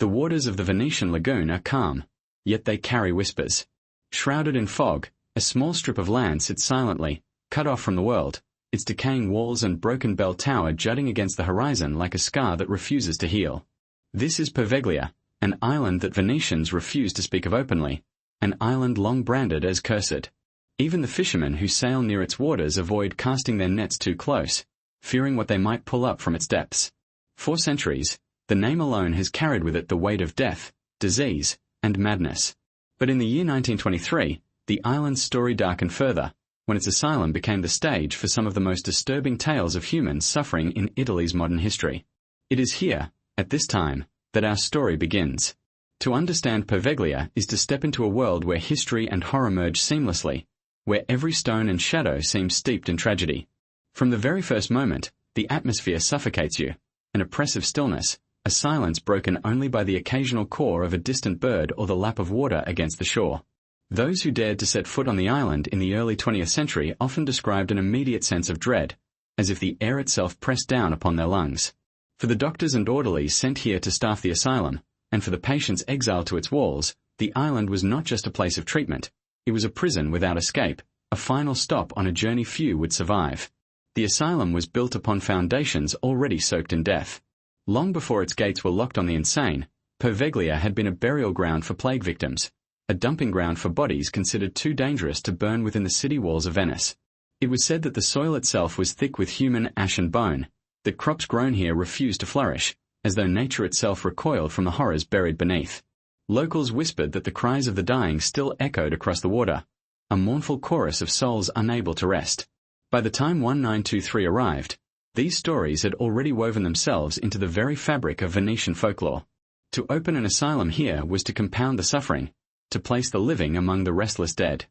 The waters of the Venetian lagoon are calm, yet they carry whispers. Shrouded in fog, a small strip of land sits silently, cut off from the world, its decaying walls and broken bell tower jutting against the horizon like a scar that refuses to heal. This is Poveglia, an island that Venetians refuse to speak of openly, an island long branded as cursed. Even the fishermen who sail near its waters avoid casting their nets too close, fearing what they might pull up from its depths. For centuries, the name alone has carried with it the weight of death, disease, and madness. But in the year 1923, the island's story darkened further, when its asylum became the stage for some of the most disturbing tales of human suffering in Italy's modern history. It is here, at this time, that our story begins. To understand Poveglia is to step into a world where history and horror merge seamlessly, where every stone and shadow seems steeped in tragedy. From the very first moment, the atmosphere suffocates you, an oppressive stillness, a silence broken only by the occasional caw of a distant bird or the lap of water against the shore. Those who dared to set foot on the island in the early 20th century often described an immediate sense of dread, as if the air itself pressed down upon their lungs. For the doctors and orderlies sent here to staff the asylum, and for the patients exiled to its walls, the island was not just a place of treatment, it was a prison without escape, a final stop on a journey few would survive. The asylum was built upon foundations already soaked in death. Long before its gates were locked on the insane, Poveglia had been a burial ground for plague victims, a dumping ground for bodies considered too dangerous to burn within the city walls of Venice. It was said that the soil itself was thick with human ash and bone, that crops grown here refused to flourish, as though nature itself recoiled from the horrors buried beneath. Locals whispered that the cries of the dying still echoed across the water, a mournful chorus of souls unable to rest. By the time 1923 arrived, these stories had already woven themselves into the very fabric of Venetian folklore. To open an asylum here was to compound the suffering, to place the living among the restless dead.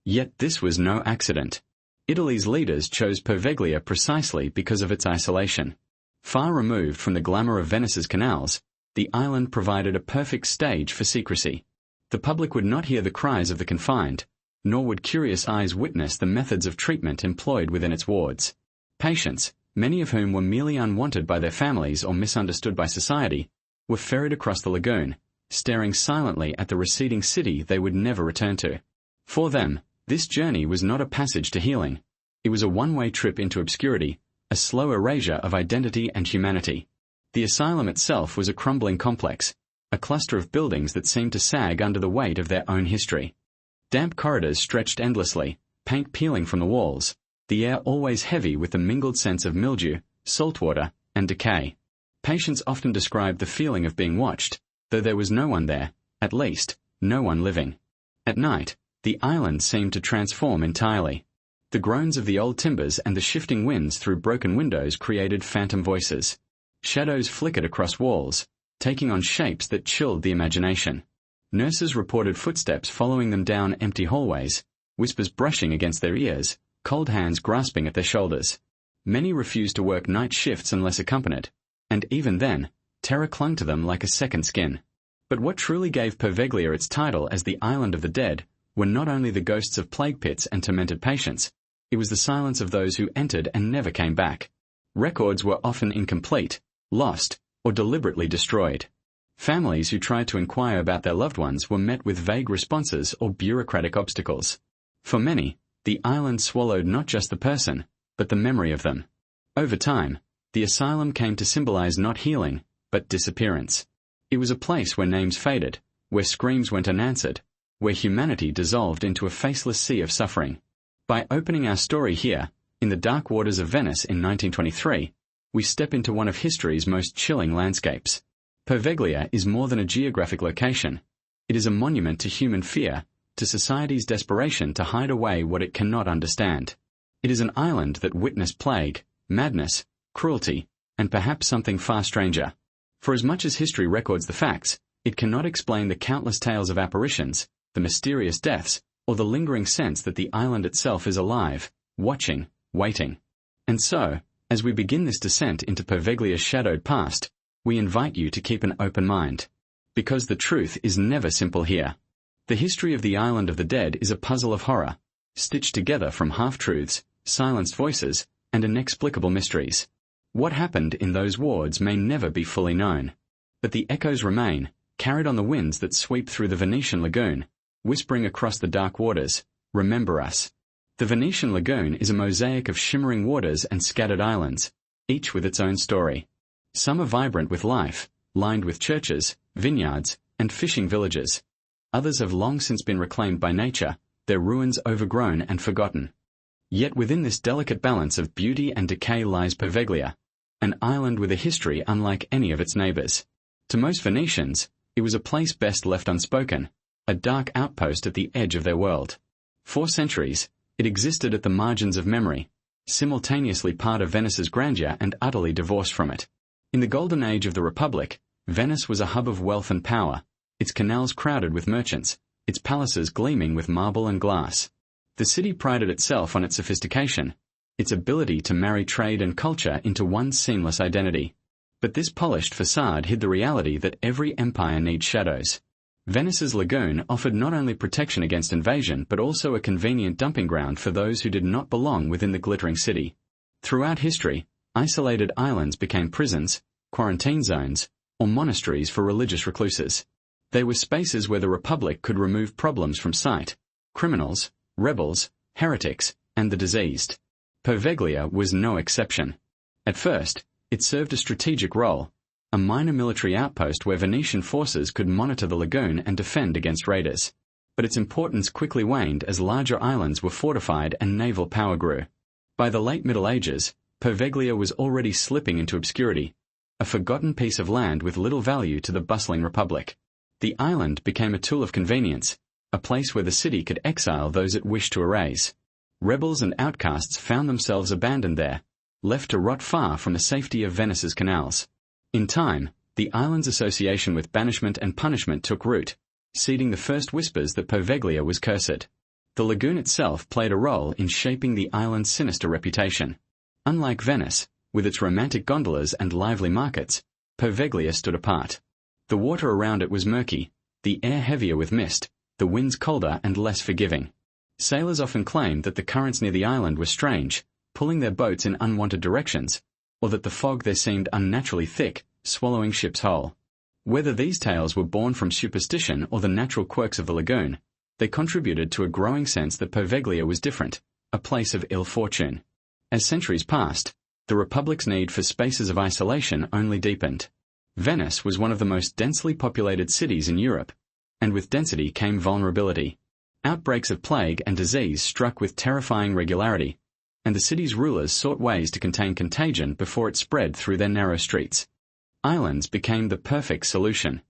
Yet this was no accident. Italy's leaders chose Poveglia precisely because of its isolation. Far removed from the glamour of Venice's canals, the island provided a perfect stage for secrecy. The public would not hear the cries of the confined, nor would curious eyes witness the methods of treatment employed within its wards. Patients, many of whom were merely unwanted by their families or misunderstood by society, were ferried across the lagoon, staring silently at the receding city they would never return to. For them, this journey was not a passage to healing. It was a one-way trip into obscurity, a slow erasure of identity and humanity. The asylum itself was a crumbling complex, a cluster of buildings that seemed to sag under the weight of their own history. Damp corridors stretched endlessly, paint peeling from the walls, the air always heavy with the mingled sense of mildew, saltwater, and decay. Patients often described the feeling of being watched, though there was no one there, at least, no one living. At night, the island seemed to transform entirely. The groans of the old timbers and the shifting winds through broken windows created phantom voices. Shadows flickered across walls, taking on shapes that chilled the imagination. Nurses reported footsteps following them down empty hallways, whispers brushing against their ears, cold hands grasping at their shoulders. Many refused to work night shifts unless accompanied, and even then, terror clung to them like a second skin. But what truly gave Poveglia its title as the Island of the Dead were not only the ghosts of plague pits and tormented patients, it was the silence of those who entered and never came back. Records were often incomplete, lost, or deliberately destroyed. Families who tried to inquire about their loved ones were met with vague responses or bureaucratic obstacles. For many, the island swallowed not just the person, but the memory of them. Over time, the asylum came to symbolize not healing, but disappearance. It was a place where names faded, where screams went unanswered, where humanity dissolved into a faceless sea of suffering. By opening our story here, in the dark waters of Venice in 1923, we step into one of history's most chilling landscapes. Poveglia is more than a geographic location. It is a monument to human fear, to society's desperation to hide away what it cannot understand. It is an island that witnessed plague, madness, cruelty, and perhaps something far stranger. For as much as history records the facts, it cannot explain the countless tales of apparitions, the mysterious deaths, or the lingering sense that the island itself is alive, watching, waiting. And so, as we begin this descent into Poveglia's shadowed past, we invite you to keep an open mind. Because the truth is never simple here. The history of the Island of the Dead is a puzzle of horror, stitched together from half-truths, silenced voices, and inexplicable mysteries. What happened in those wards may never be fully known. But the echoes remain, carried on the winds that sweep through the Venetian lagoon, whispering across the dark waters, "Remember us." The Venetian lagoon is a mosaic of shimmering waters and scattered islands, each with its own story. Some are vibrant with life, lined with churches, vineyards, and fishing villages. Others have long since been reclaimed by nature, their ruins overgrown and forgotten. Yet within this delicate balance of beauty and decay lies Poveglia, an island with a history unlike any of its neighbors. To most Venetians, it was a place best left unspoken, a dark outpost at the edge of their world. For centuries, it existed at the margins of memory, simultaneously part of Venice's grandeur and utterly divorced from it. In the golden age of the Republic, Venice was a hub of wealth and power, its canals crowded with merchants, its palaces gleaming with marble and glass. The city prided itself on its sophistication, its ability to marry trade and culture into one seamless identity. But this polished facade hid the reality that every empire needs shadows. Venice's lagoon offered not only protection against invasion but also a convenient dumping ground for those who did not belong within the glittering city. Throughout history, isolated islands became prisons, quarantine zones, or monasteries for religious recluses. They were spaces where the Republic could remove problems from sight: criminals, rebels, heretics, and the diseased. Poveglia was no exception. At first, it served a strategic role, a minor military outpost where Venetian forces could monitor the lagoon and defend against raiders. But its importance quickly waned as larger islands were fortified and naval power grew. By the late Middle Ages, Poveglia was already slipping into obscurity, a forgotten piece of land with little value to the bustling Republic. The island became a tool of convenience, a place where the city could exile those it wished to erase. Rebels and outcasts found themselves abandoned there, left to rot far from the safety of Venice's canals. In time, the island's association with banishment and punishment took root, seeding the first whispers that Poveglia was cursed. The lagoon itself played a role in shaping the island's sinister reputation. Unlike Venice, with its romantic gondolas and lively markets, Poveglia stood apart. The water around it was murky, the air heavier with mist, the winds colder and less forgiving. Sailors often claimed that the currents near the island were strange, pulling their boats in unwanted directions, or that the fog there seemed unnaturally thick, swallowing ships whole. Whether these tales were born from superstition or the natural quirks of the lagoon, they contributed to a growing sense that Poveglia was different, a place of ill fortune. As centuries passed, the Republic's need for spaces of isolation only deepened. Venice was one of the most densely populated cities in Europe, and with density came vulnerability. Outbreaks of plague and disease struck with terrifying regularity, and the city's rulers sought ways to contain contagion before it spread through their narrow streets. Islands became the perfect solution.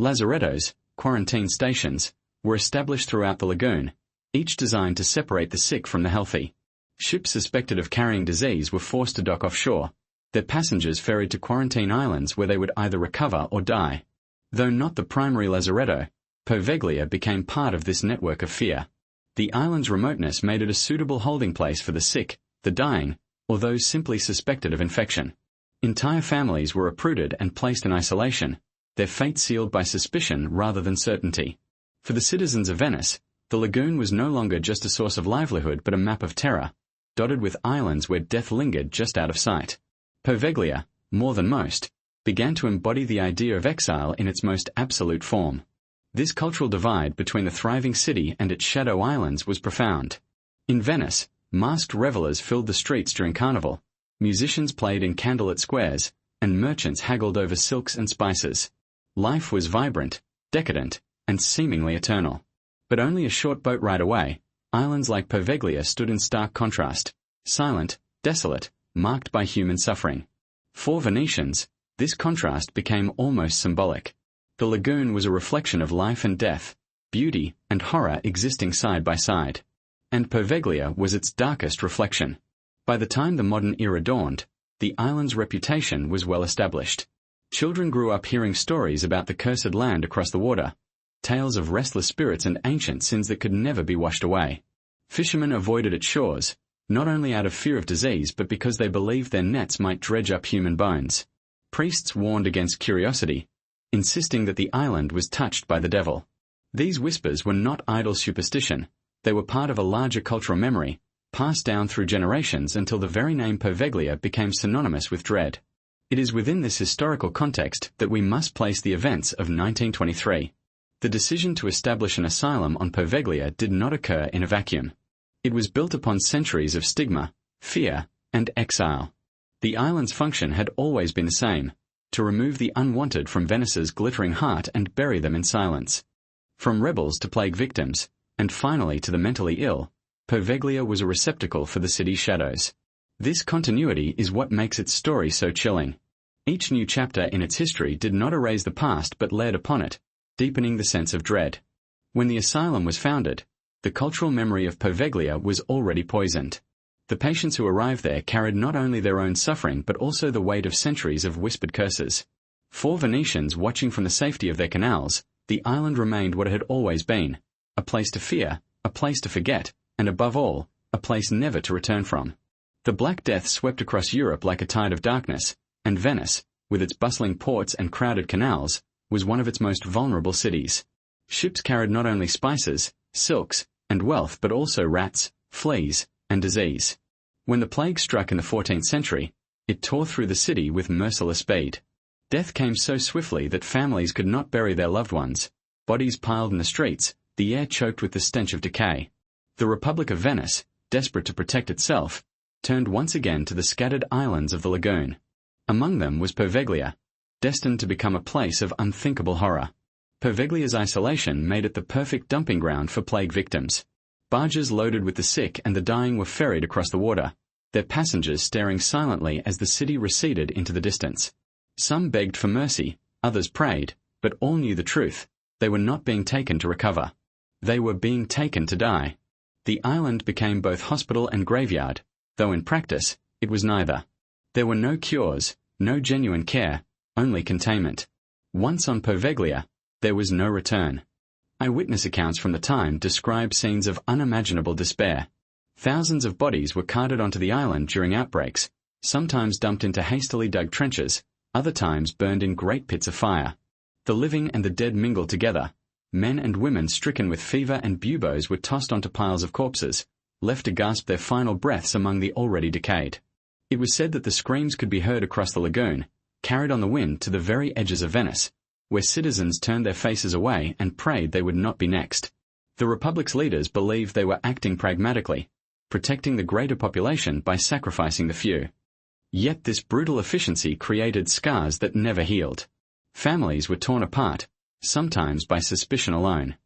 Lazarettos, quarantine stations, were established throughout the lagoon, each designed to separate the sick from the healthy. Ships suspected of carrying disease were forced to dock offshore, their passengers ferried to quarantine islands where they would either recover or die. Though not the primary lazaretto, Poveglia became part of this network of fear. The island's remoteness made it a suitable holding place for the sick, the dying, or those simply suspected of infection. Entire families were uprooted and placed in isolation, their fate sealed by suspicion rather than certainty. For the citizens of Venice, the lagoon was no longer just a source of livelihood but a map of terror, dotted with islands where death lingered just out of sight. Poveglia, more than most, began to embody the idea of exile in its most absolute form. This cultural divide between the thriving city and its shadow islands was profound. In Venice, masked revelers filled the streets during carnival, musicians played in candlelit squares, and merchants haggled over silks and spices. Life was vibrant, decadent, and seemingly eternal. But only a short boat ride away, islands like Poveglia stood in stark contrast, silent, desolate, marked by human suffering. For Venetians, this contrast became almost symbolic. The lagoon was a reflection of life and death, beauty and horror existing side by side. And Poveglia was its darkest reflection. By the time the modern era dawned, the island's reputation was well established. Children grew up hearing stories about the cursed land across the water, tales of restless spirits and ancient sins that could never be washed away. Fishermen avoided its shores, not only out of fear of disease but because they believed their nets might dredge up human bones. Priests warned against curiosity, insisting that the island was touched by the devil. These whispers were not idle superstition, they were part of a larger cultural memory, passed down through generations until the very name Poveglia became synonymous with dread. It is within this historical context that we must place the events of 1923. The decision to establish an asylum on Poveglia did not occur in a vacuum. It was built upon centuries of stigma, fear, and exile. The island's function had always been the same: to remove the unwanted from Venice's glittering heart and bury them in silence. From rebels to plague victims, and finally to the mentally ill, Poveglia was a receptacle for the city's shadows. This continuity is what makes its story so chilling. Each new chapter in its history did not erase the past but layered upon it, deepening the sense of dread. When the asylum was founded, the cultural memory of Poveglia was already poisoned. The patients who arrived there carried not only their own suffering but also the weight of centuries of whispered curses. For Venetians watching from the safety of their canals, the island remained what it had always been: a place to fear, a place to forget, and above all, a place never to return from. The Black Death swept across Europe like a tide of darkness, and Venice, with its bustling ports and crowded canals, was one of its most vulnerable cities. Ships carried not only spices, silks, and wealth but also rats, fleas, and disease. When the plague struck in the 14th century, it tore through the city with merciless speed. Death came so swiftly that families could not bury their loved ones. Bodies piled in the streets, the air choked with the stench of decay. The Republic of Venice, desperate to protect itself, turned once again to the scattered islands of the lagoon. Among them was Poveglia, destined to become a place of unthinkable horror. Poveglia's isolation made it the perfect dumping ground for plague victims. Barges loaded with the sick and the dying were ferried across the water, their passengers staring silently as the city receded into the distance. Some begged for mercy, others prayed, but all knew the truth: they were not being taken to recover. They were being taken to die. The island became both hospital and graveyard, though in practice, it was neither. There were no cures, no genuine care, only containment. Once on Poveglia, there was no return. Eyewitness accounts from the time describe scenes of unimaginable despair. Thousands of bodies were carted onto the island during outbreaks, sometimes dumped into hastily dug trenches, other times burned in great pits of fire. The living and the dead mingled together. Men and women stricken with fever and buboes were tossed onto piles of corpses, left to gasp their final breaths among the already decayed. It was said that the screams could be heard across the lagoon, carried on the wind to the very edges of Venice, where citizens turned their faces away and prayed they would not be next. The Republic's leaders believed they were acting pragmatically, protecting the greater population by sacrificing the few. Yet this brutal efficiency created scars that never healed. Families were torn apart, sometimes by suspicion alone.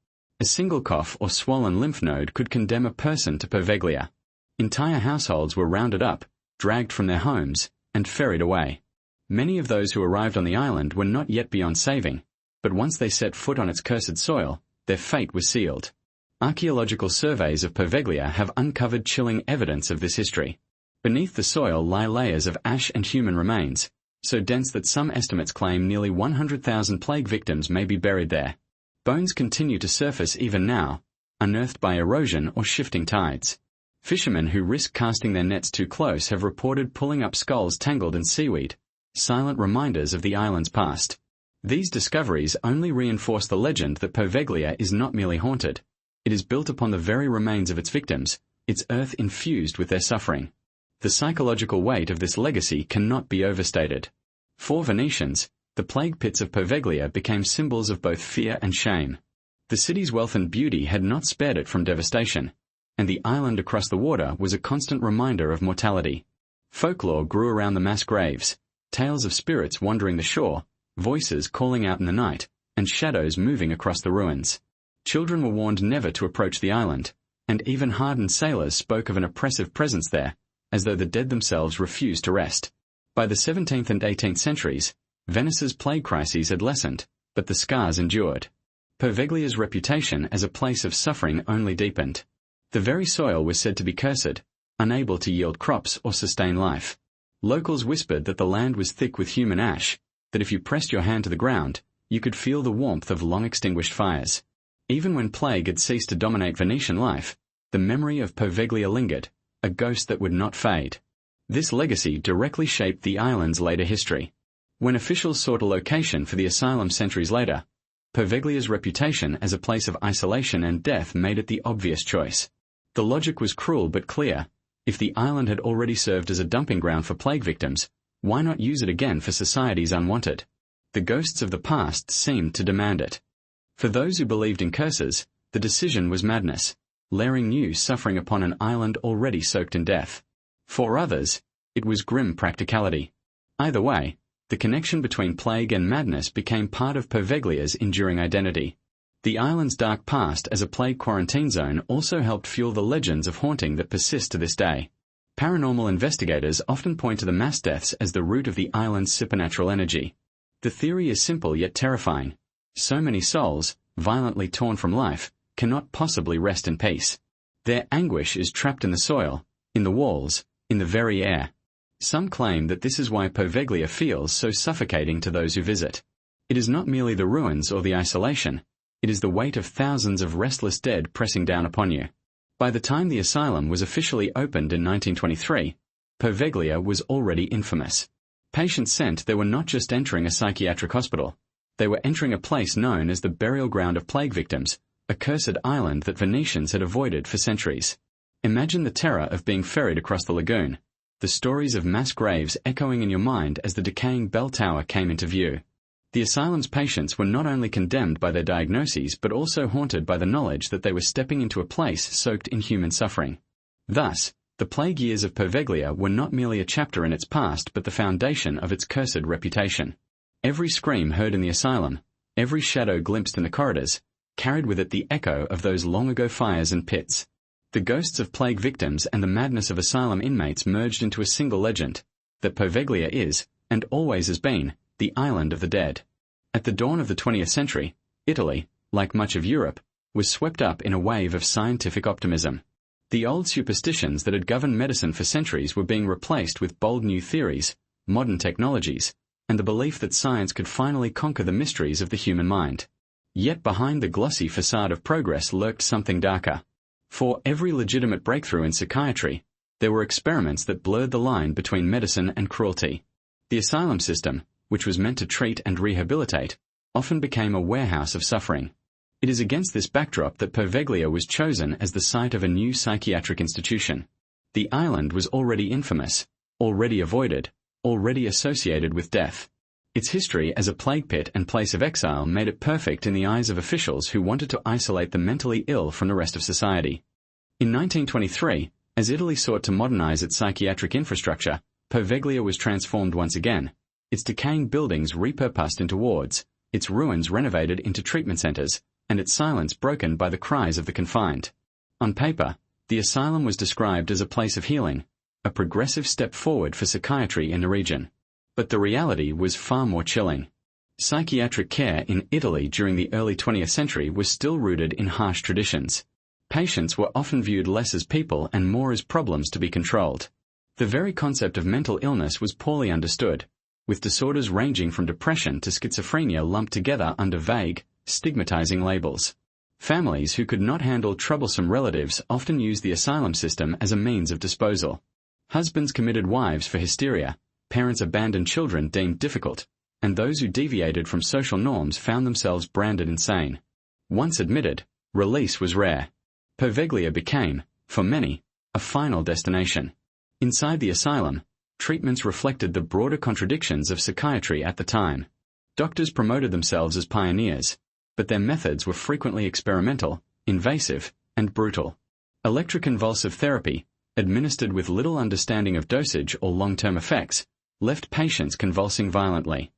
A single cough or swollen lymph node could condemn a person to Poveglia. Entire households were rounded up, dragged from their homes, and ferried away. Many of those who arrived on the island were not yet beyond saving, but once they set foot on its cursed soil, their fate was sealed. Archaeological surveys of Poveglia have uncovered chilling evidence of this history. Beneath the soil lie layers of ash and human remains, so dense that some estimates claim nearly 100,000 plague victims may be buried there. Bones continue to surface even now, unearthed by erosion or shifting tides. Fishermen who risk casting their nets too close have reported pulling up skulls tangled in seaweed, silent reminders of the island's past. These discoveries only reinforce the legend that Poveglia is not merely haunted. It is built upon the very remains of its victims, its earth infused with their suffering. The psychological weight of this legacy cannot be overstated. For Venetians, the plague pits of Poveglia became symbols of both fear and shame. The city's wealth and beauty had not spared it from devastation, and the island across the water was a constant reminder of mortality. Folklore grew around the mass graves, tales of spirits wandering the shore, voices calling out in the night, and shadows moving across the ruins. Children were warned never to approach the island, and even hardened sailors spoke of an oppressive presence there, as though the dead themselves refused to rest. By the 17th and 18th centuries, Venice's plague crises had lessened, but the scars endured. Poveglia's reputation as a place of suffering only deepened. The very soil was said to be cursed, unable to yield crops or sustain life. Locals whispered that the land was thick with human ash, that if you pressed your hand to the ground, you could feel the warmth of long-extinguished fires. Even when plague had ceased to dominate Venetian life, the memory of Poveglia lingered, a ghost that would not fade. This legacy directly shaped the island's later history. When officials sought a location for the asylum centuries later, Poveglia's reputation as a place of isolation and death made it the obvious choice. The logic was cruel but clear. If the island had already served as a dumping ground for plague victims, Why not use it again for societies unwanted? The ghosts of the past seemed to demand it. For those who believed in curses, the decision was madness, layering new suffering upon an island already soaked in death. For others, it was grim practicality. Either way, the connection between plague and madness became part of Povegglia's enduring identity. The island's dark past as a plague quarantine zone also helped fuel the legends of haunting that persist to this day. Paranormal investigators often point to the mass deaths as the root of the island's supernatural energy. The theory is simple yet terrifying. So many souls, violently torn from life, cannot possibly rest in peace. Their anguish is trapped in the soil, in the walls, in the very air. Some claim that this is why Poveglia feels so suffocating to those who visit. It is not merely the ruins or the isolation. It is the weight of thousands of restless dead pressing down upon you. By the time the asylum was officially opened in 1923, Poveglia was already infamous. Patients sent they were not just entering a psychiatric hospital. They were entering a place known as the burial ground of plague victims, a cursed island that Venetians had avoided for centuries. Imagine the terror of being ferried across the lagoon, the stories of mass graves echoing in your mind as the decaying bell tower came into view. The asylum's patients were not only condemned by their diagnoses but also haunted by the knowledge that they were stepping into a place soaked in human suffering. Thus, the plague years of Poveglia were not merely a chapter in its past but the foundation of its cursed reputation. Every scream heard in the asylum, every shadow glimpsed in the corridors, carried with it the echo of those long-ago fires and pits. The ghosts of plague victims and the madness of asylum inmates merged into a single legend, that Poveglia is, and always has been, the island of the dead. At the dawn of the 20th century, Italy, like much of Europe, was swept up in a wave of scientific optimism. The old superstitions that had governed medicine for centuries were being replaced with bold new theories, modern technologies, and the belief that science could finally conquer the mysteries of the human mind. Yet behind the glossy facade of progress lurked something darker. For every legitimate breakthrough in psychiatry, there were experiments that blurred the line between medicine and cruelty. The asylum system, which was meant to treat and rehabilitate, often became a warehouse of suffering. It is against this backdrop that Poveglia was chosen as the site of a new psychiatric institution. The island was already infamous, already avoided, already associated with death. Its history as a plague pit and place of exile made it perfect in the eyes of officials who wanted to isolate the mentally ill from the rest of society. In 1923, as Italy sought to modernize its psychiatric infrastructure, Poveglia was transformed once again, its decaying buildings repurposed into wards, its ruins renovated into treatment centers, and its silence broken by the cries of the confined. On paper, the asylum was described as a place of healing, a progressive step forward for psychiatry in the region. But the reality was far more chilling. Psychiatric care in Italy during the early 20th century was still rooted in harsh traditions. Patients were often viewed less as people and more as problems to be controlled. The very concept of mental illness was poorly understood, with disorders ranging from depression to schizophrenia lumped together under vague, stigmatizing labels. Families who could not handle troublesome relatives often used the asylum system as a means of disposal. Husbands committed wives for hysteria, parents abandoned children deemed difficult, and those who deviated from social norms found themselves branded insane. Once admitted, release was rare. Poveglia became, for many, a final destination. Inside the asylum, treatments reflected the broader contradictions of psychiatry at the time. Doctors promoted themselves as pioneers, but their methods were frequently experimental, invasive, and brutal. Electroconvulsive therapy, administered with little understanding of dosage or long-term effects, left patients convulsing violently.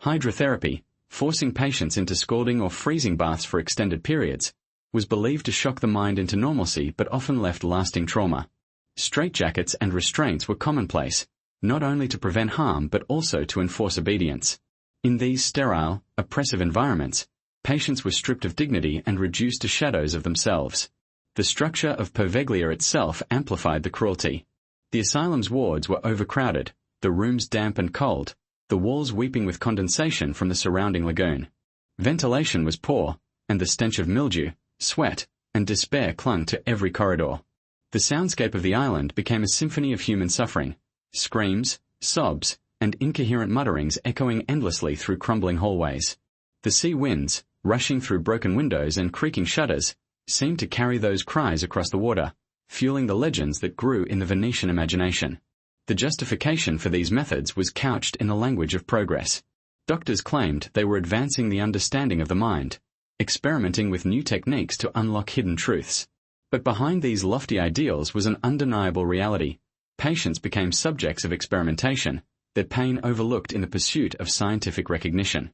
Hydrotherapy, forcing patients into scalding or freezing baths for extended periods, was believed to shock the mind into normalcy but often left lasting trauma. Straitjackets and restraints were commonplace, not only to prevent harm but also to enforce obedience. In these sterile, oppressive environments, patients were stripped of dignity and reduced to shadows of themselves. The structure of Poveglia itself amplified the cruelty. The asylum's wards were overcrowded, the rooms damp and cold, the walls weeping with condensation from the surrounding lagoon. Ventilation was poor, and the stench of mildew, sweat, and despair clung to every corridor. The soundscape of the island became a symphony of human suffering, screams, sobs, and incoherent mutterings echoing endlessly through crumbling hallways. The sea winds, rushing through broken windows and creaking shutters, seemed to carry those cries across the water, fueling the legends that grew in the Venetian imagination. The justification for these methods was couched in the language of progress. Doctors claimed they were advancing the understanding of the mind, experimenting with new techniques to unlock hidden truths. But behind these lofty ideals was an undeniable reality. Patients became subjects of experimentation, their pain overlooked in the pursuit of scientific recognition.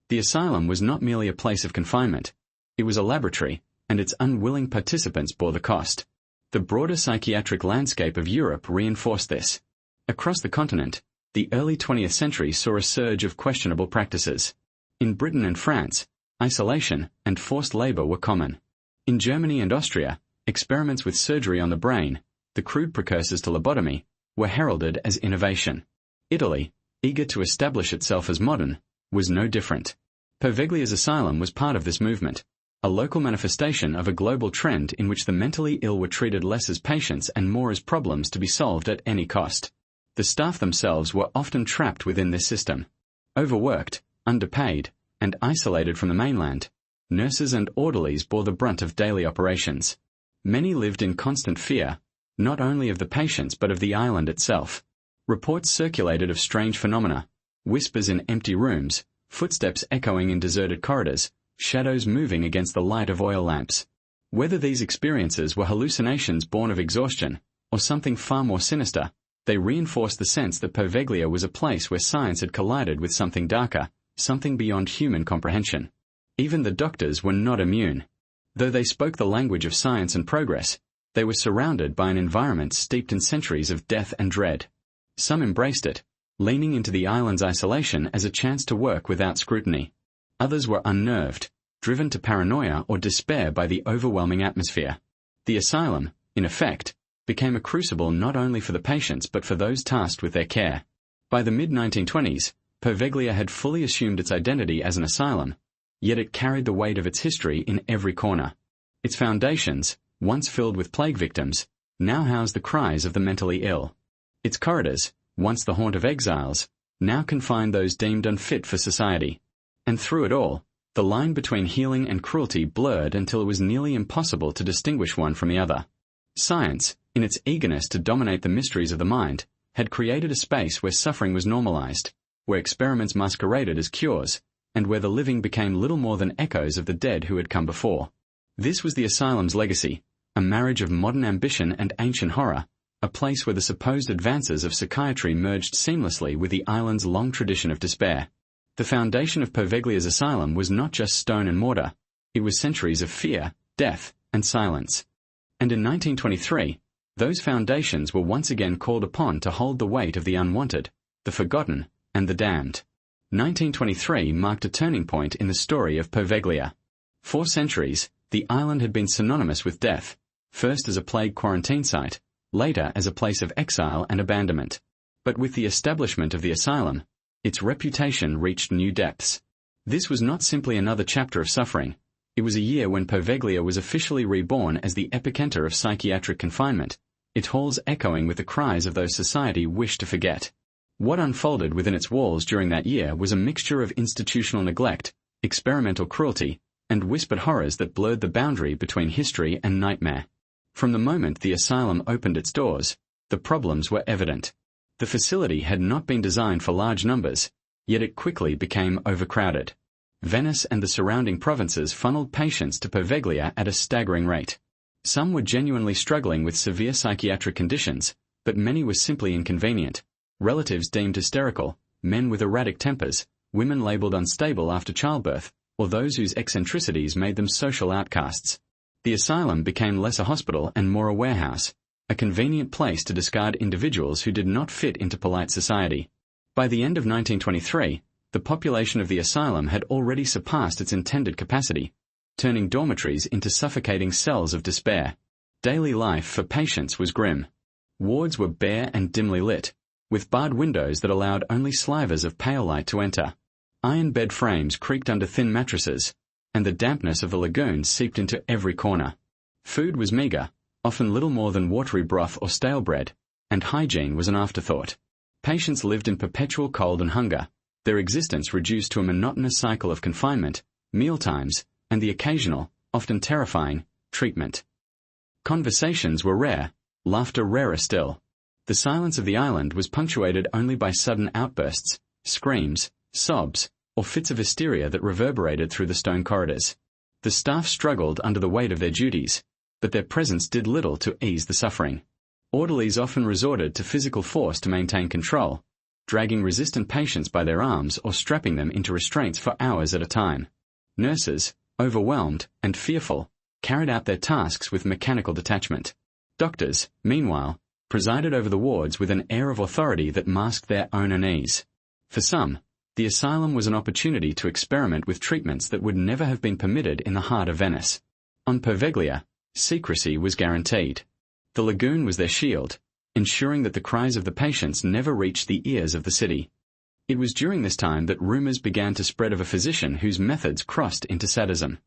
The asylum was not merely a place of confinement. It was a laboratory, and its unwilling participants bore the cost. The broader psychiatric landscape of Europe reinforced this. Across the continent, the early 20th century saw a surge of questionable practices. In Britain and France, isolation and forced labor were common. In Germany and Austria, experiments with surgery on the brain, the crude precursors to lobotomy, were heralded as innovation. Italy, eager to establish itself as modern, was no different. Poveglia's asylum was part of this movement, a local manifestation of a global trend in which the mentally ill were treated less as patients and more as problems to be solved at any cost. The staff themselves were often trapped within this system. Overworked, underpaid, and isolated from the mainland, nurses and orderlies bore the brunt of daily operations. Many lived in constant fear, not only of the patients but of the island itself. Reports circulated of strange phenomena, whispers in empty rooms, footsteps echoing in deserted corridors, shadows moving against the light of oil lamps. Whether these experiences were hallucinations born of exhaustion, or something far more sinister, they reinforced the sense that Poveglia was a place where science had collided with something darker, something beyond human comprehension. Even the doctors were not immune. Though they spoke the language of science and progress, they were surrounded by an environment steeped in centuries of death and dread. Some embraced it, leaning into the island's isolation as a chance to work without scrutiny. Others were unnerved, driven to paranoia or despair by the overwhelming atmosphere. The asylum, in effect, became a crucible not only for the patients but for those tasked with their care. By the mid-1920s, Poveglia had fully assumed its identity as an asylum, yet it carried the weight of its history in every corner. Its foundations, once filled with plague victims, now housed the cries of the mentally ill. Its corridors, once the haunt of exiles, now confined those deemed unfit for society. And through it all, the line between healing and cruelty blurred until it was nearly impossible to distinguish one from the other. Science, in its eagerness to dominate the mysteries of the mind, had created a space where suffering was normalized, where experiments masqueraded as cures, and where the living became little more than echoes of the dead who had come before. This was the asylum's legacy, a marriage of modern ambition and ancient horror, a place where the supposed advances of psychiatry merged seamlessly with the island's long tradition of despair. The foundation of Poveglia's asylum was not just stone and mortar, it was centuries of fear, death, and silence. And in 1923, those foundations were once again called upon to hold the weight of the unwanted, the forgotten, and the damned. 1923 marked a turning point in the story of Poveglia. For centuries, the island had been synonymous with death, first as a plague quarantine site, later as a place of exile and abandonment. But with the establishment of the asylum, its reputation reached new depths. This was not simply another chapter of suffering. It was a year when Poveglia was officially reborn as the epicenter of psychiatric confinement, its halls echoing with the cries of those society wished to forget. What unfolded within its walls during that year was a mixture of institutional neglect, experimental cruelty, and whispered horrors that blurred the boundary between history and nightmare. From the moment the asylum opened its doors, the problems were evident. The facility had not been designed for large numbers, yet it quickly became overcrowded. Venice and the surrounding provinces funneled patients to Poveglia at a staggering rate. Some were genuinely struggling with severe psychiatric conditions, but many were simply inconvenient. Relatives deemed hysterical, men with erratic tempers, women labeled unstable after childbirth, or those whose eccentricities made them social outcasts. The asylum became less a hospital and more a warehouse, a convenient place to discard individuals who did not fit into polite society. By the end of 1923, the population of the asylum had already surpassed its intended capacity, turning dormitories into suffocating cells of despair. Daily life for patients was grim. Wards were bare and dimly lit, with barred windows that allowed only slivers of pale light to enter. Iron bed frames creaked under thin mattresses, and the dampness of the lagoon seeped into every corner. Food was meager, often little more than watery broth or stale bread, and hygiene was an afterthought. Patients lived in perpetual cold and hunger, their existence reduced to a monotonous cycle of confinement, mealtimes, and the occasional, often terrifying, treatment. Conversations were rare, laughter rarer still. The The silence of the island was punctuated only by sudden outbursts, screams, sobs, or fits of hysteria that reverberated through the stone corridors. The staff struggled under the weight of their duties, but their presence did little to ease the suffering. Orderlies often resorted to physical force to maintain control, dragging resistant patients by their arms or strapping them into restraints for hours at a time. Nurses, overwhelmed and fearful, carried out their tasks with mechanical detachment. Doctors, meanwhile, presided over the wards with an air of authority that masked their own unease. For some, the asylum was an opportunity to experiment with treatments that would never have been permitted in the heart of Venice. On Poveglia, secrecy was guaranteed. The lagoon was their shield, ensuring that the cries of the patients never reached the ears of the city. It was during this time that rumors began to spread of a physician whose methods crossed into sadism.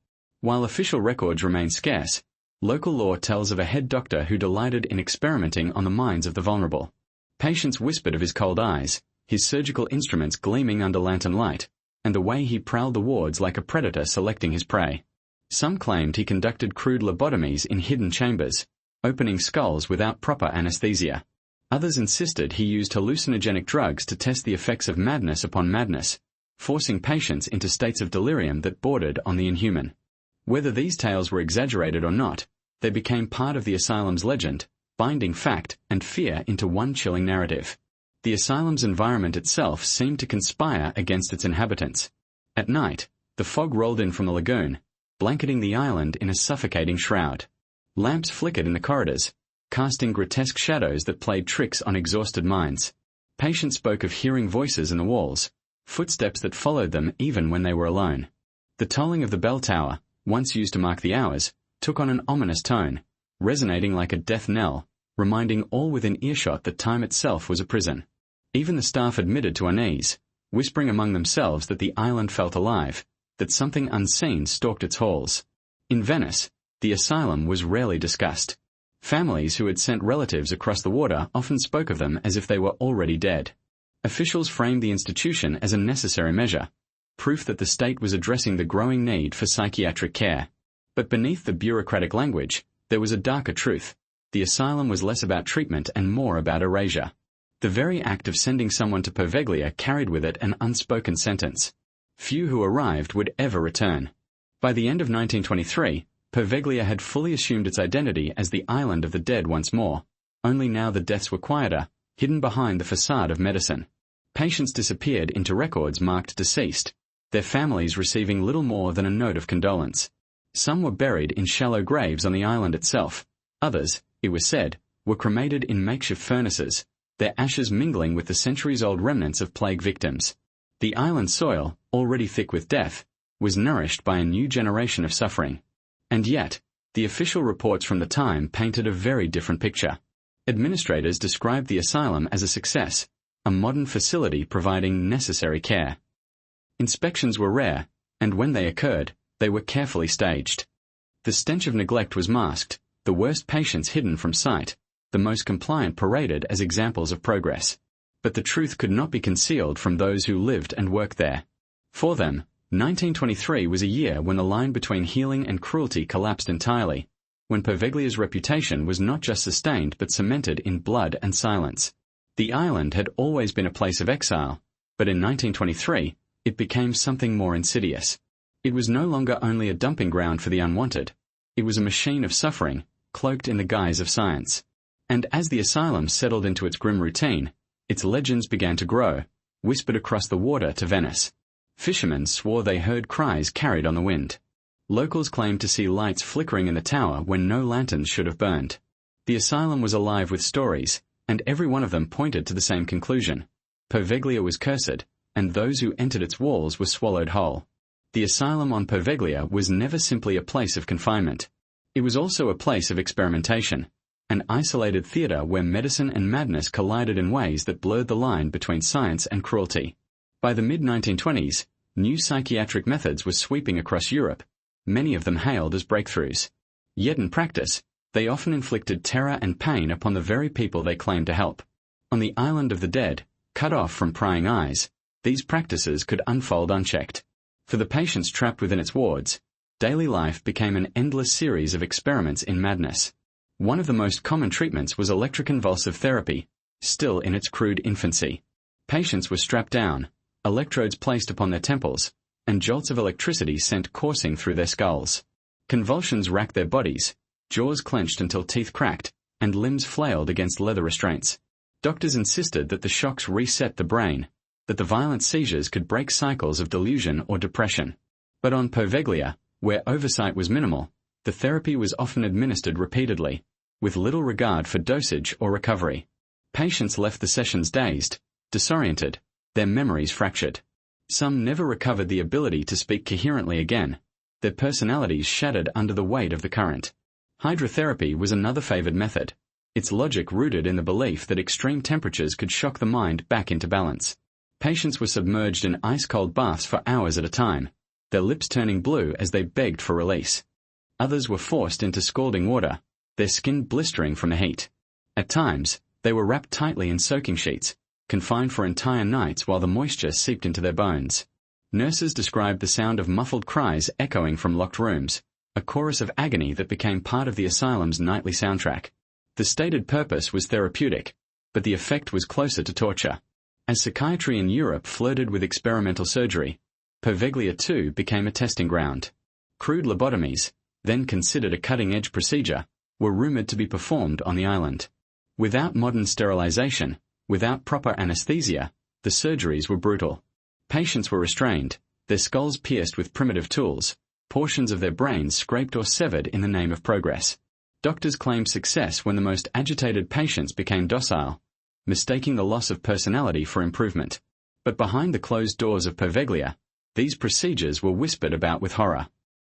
While official records remain scarce, local lore tells of a head doctor who delighted in experimenting on the minds of the vulnerable. Patients whispered of his cold eyes, his surgical instruments gleaming under lantern light, and the way he prowled the wards like a predator selecting his prey. Some claimed he conducted crude lobotomies in hidden chambers, opening skulls without proper anesthesia. Others insisted he used hallucinogenic drugs to test the effects of madness upon madness, forcing patients into states of delirium that bordered on the inhuman. Whether these tales were exaggerated or not, they became part of the asylum's legend, binding fact and fear into one chilling narrative. The asylum's environment itself seemed to conspire against its inhabitants. At night, the fog rolled in from the lagoon, blanketing the island in a suffocating shroud. Lamps flickered in the corridors, casting grotesque shadows that played tricks on exhausted minds. Patients spoke of hearing voices in the walls, footsteps that followed them even when they were alone. The tolling of the bell tower, once used to mark the hours, took on an ominous tone, resonating like a death knell, reminding all within earshot that time itself was a prison. Even the staff admitted to unease, whispering among themselves that the island felt alive, that something unseen stalked its halls. In Venice, the asylum was rarely discussed. Families who had sent relatives across the water often spoke of them as if they were already dead. Officials framed the institution as a necessary measure, proof that the state was addressing the growing need for psychiatric care. But beneath the bureaucratic language, there was a darker truth. The asylum was less about treatment and more about erasure. The very act of sending someone to Poveglia carried with it an unspoken sentence. Few who arrived would ever return. By the end of 1923, Poveglia had fully assumed its identity as the island of the dead once more, only now the deaths were quieter, hidden behind the facade of medicine. Patients disappeared into records marked deceased, their families receiving little more than a note of condolence. Some were buried in shallow graves on the island itself. Others, it was said, were cremated in makeshift furnaces, their ashes mingling with the centuries-old remnants of plague victims. The island soil, already thick with death, was nourished by a new generation of suffering. And yet, the official reports from the time painted a very different picture. Administrators described the asylum as a success, a modern facility providing necessary care. Inspections were rare, and when they occurred, they were carefully staged. The stench of neglect was masked, the worst patients hidden from sight, the most compliant paraded as examples of progress. But the truth could not be concealed from those who lived and worked there. For them, 1923 was a year when the line between healing and cruelty collapsed entirely, when Poveglia's reputation was not just sustained but cemented in blood and silence. The island had always been a place of exile, but in 1923, it became something more insidious. It was no longer only a dumping ground for the unwanted. It was a machine of suffering, cloaked in the guise of science. And as the asylum settled into its grim routine, its legends began to grow, whispered across the water to Venice. Fishermen swore they heard cries carried on the wind. Locals claimed to see lights flickering in the tower when no lanterns should have burned. The asylum was alive with stories, and every one of them pointed to the same conclusion. Poveglia was cursed, and those who entered its walls were swallowed whole. The asylum on Poveglia was never simply a place of confinement. It was also a place of experimentation, an isolated theater where medicine and madness collided in ways that blurred the line between science and cruelty. By the mid-1920s, new psychiatric methods were sweeping across Europe, many of them hailed as breakthroughs. Yet in practice, they often inflicted terror and pain upon the very people they claimed to help. On the island of the dead, cut off from prying eyes, these practices could unfold unchecked. For the patients trapped within its wards, daily life became an endless series of experiments in madness. One of the most common treatments was electroconvulsive therapy, still in its crude infancy. Patients were strapped down, electrodes placed upon their temples, and jolts of electricity sent coursing through their skulls. Convulsions racked their bodies, jaws clenched until teeth cracked, and limbs flailed against leather restraints. Doctors insisted that the shocks reset the brain, that the violent seizures could break cycles of delusion or depression. But on Poveglia, where oversight was minimal, the therapy was often administered repeatedly, with little regard for dosage or recovery. Patients left the sessions dazed, disoriented, their memories fractured. Some never recovered the ability to speak coherently again, their personalities shattered under the weight of the current. Hydrotherapy was another favored method, its logic rooted in the belief that extreme temperatures could shock the mind back into balance. Patients were submerged in ice-cold baths for hours at a time, their lips turning blue as they begged for release. Others were forced into scalding water, their skin blistering from the heat. At times, they were wrapped tightly in soaking sheets, confined for entire nights while the moisture seeped into their bones. Nurses described the sound of muffled cries echoing from locked rooms, a chorus of agony that became part of the asylum's nightly soundtrack. The stated purpose was therapeutic, but the effect was closer to torture. As psychiatry in Europe flirted with experimental surgery, Poveglia too became a testing ground. Crude lobotomies, then considered a cutting-edge procedure, were rumored to be performed on the island. Without modern sterilization, without proper anesthesia, the surgeries were brutal. Patients were restrained, their skulls pierced with primitive tools, portions of their brains scraped or severed in the name of progress. Doctors claimed success when the most agitated patients became docile, mistaking the loss of personality for improvement. But behind the closed doors of Poveglia, these procedures were whispered about with horror.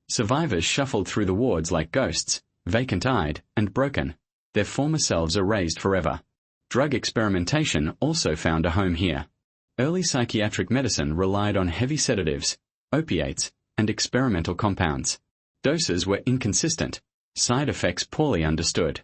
Survivors shuffled through the wards like ghosts, vacant-eyed and broken, their former selves erased forever. Drug experimentation also found a home here. Early psychiatric medicine relied on heavy sedatives, opiates, and experimental compounds. Doses were inconsistent, side effects poorly understood.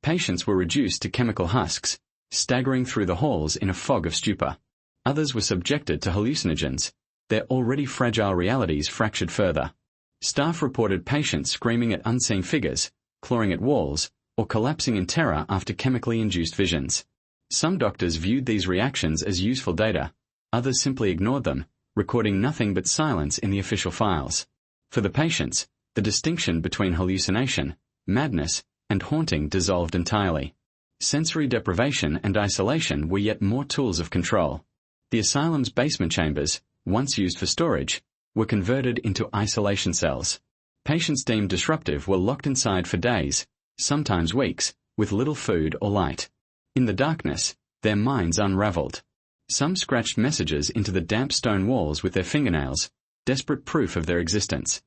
Patients were reduced to chemical husks, staggering through the halls in a fog of stupor. Others were subjected to hallucinogens, their already fragile realities fractured further. Staff reported patients screaming at unseen figures, clawing at walls, or collapsing in terror after chemically induced visions. Some doctors viewed these reactions as useful data, others simply ignored them, recording nothing but silence in the official files. For the patients, the distinction between hallucination, madness, and haunting dissolved entirely. Sensory deprivation and isolation were yet more tools of control. The asylum's basement chambers, once used for storage, were converted into isolation cells. Patients deemed disruptive were locked inside for days, sometimes weeks, with little food or light. In the darkness, their minds unraveled. Some scratched messages into the damp stone walls with their fingernails, desperate proof of their existence.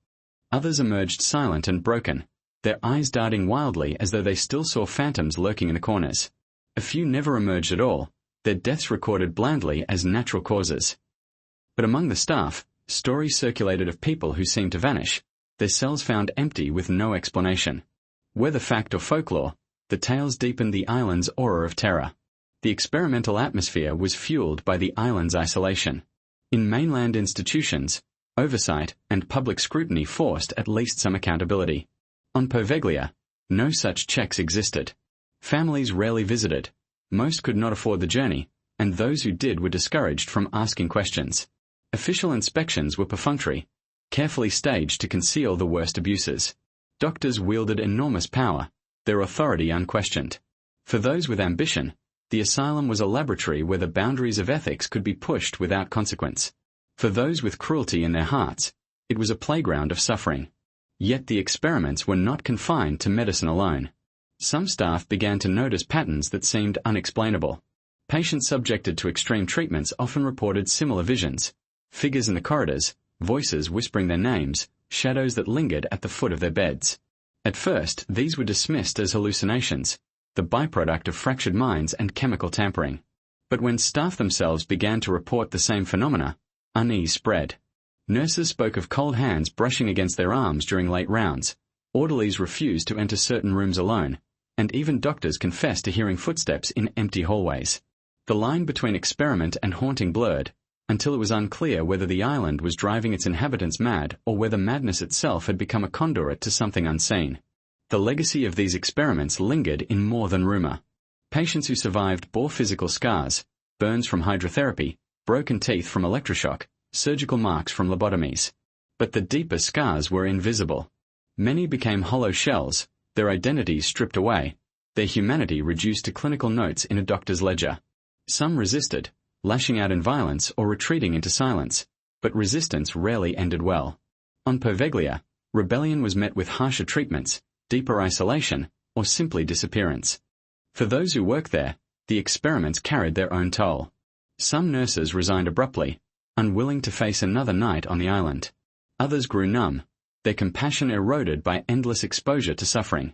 Others emerged silent and broken, their eyes darting wildly as though they still saw phantoms lurking in the corners. A few never emerged at all, their deaths recorded blandly as natural causes. But among the staff, stories circulated of people who seemed to vanish, their cells found empty with no explanation. Whether fact or folklore, the tales deepened the island's aura of terror. The experimental atmosphere was fueled by the island's isolation. In mainland institutions, oversight and public scrutiny forced at least some accountability. On Poveglia, no such checks existed. Families rarely visited, most could not afford the journey, and those who did were discouraged from asking questions. Official inspections were perfunctory, carefully staged to conceal the worst abuses. Doctors wielded enormous power, their authority unquestioned. For those with ambition, the asylum was a laboratory where the boundaries of ethics could be pushed without consequence. For those with cruelty in their hearts, it was a playground of suffering. Yet the experiments were not confined to medicine alone. Some staff began to notice patterns that seemed unexplainable. Patients subjected to extreme treatments often reported similar visions, figures in the corridors, voices whispering their names, shadows that lingered at the foot of their beds. At first, these were dismissed as hallucinations, the byproduct of fractured minds and chemical tampering. But when staff themselves began to report the same phenomena, unease spread. Nurses spoke of cold hands brushing against their arms during late rounds, orderlies refused to enter certain rooms alone, and even doctors confessed to hearing footsteps in empty hallways. The line between experiment and haunting blurred, until it was unclear whether the island was driving its inhabitants mad or whether madness itself had become a conduit to something unseen. The legacy of these experiments lingered in more than rumor. Patients who survived bore physical scars, burns from hydrotherapy, broken teeth from electroshock, surgical marks from lobotomies. But the deeper scars were invisible. Many became hollow shells, their identities stripped away, their humanity reduced to clinical notes in a doctor's ledger. Some resisted, lashing out in violence or retreating into silence, but resistance rarely ended well. On Poveglia, rebellion was met with harsher treatments, deeper isolation, or simply disappearance. For those who worked there, the experiments carried their own toll. Some nurses resigned abruptly, unwilling to face another night on the island. Others grew numb, their compassion eroded by endless exposure to suffering.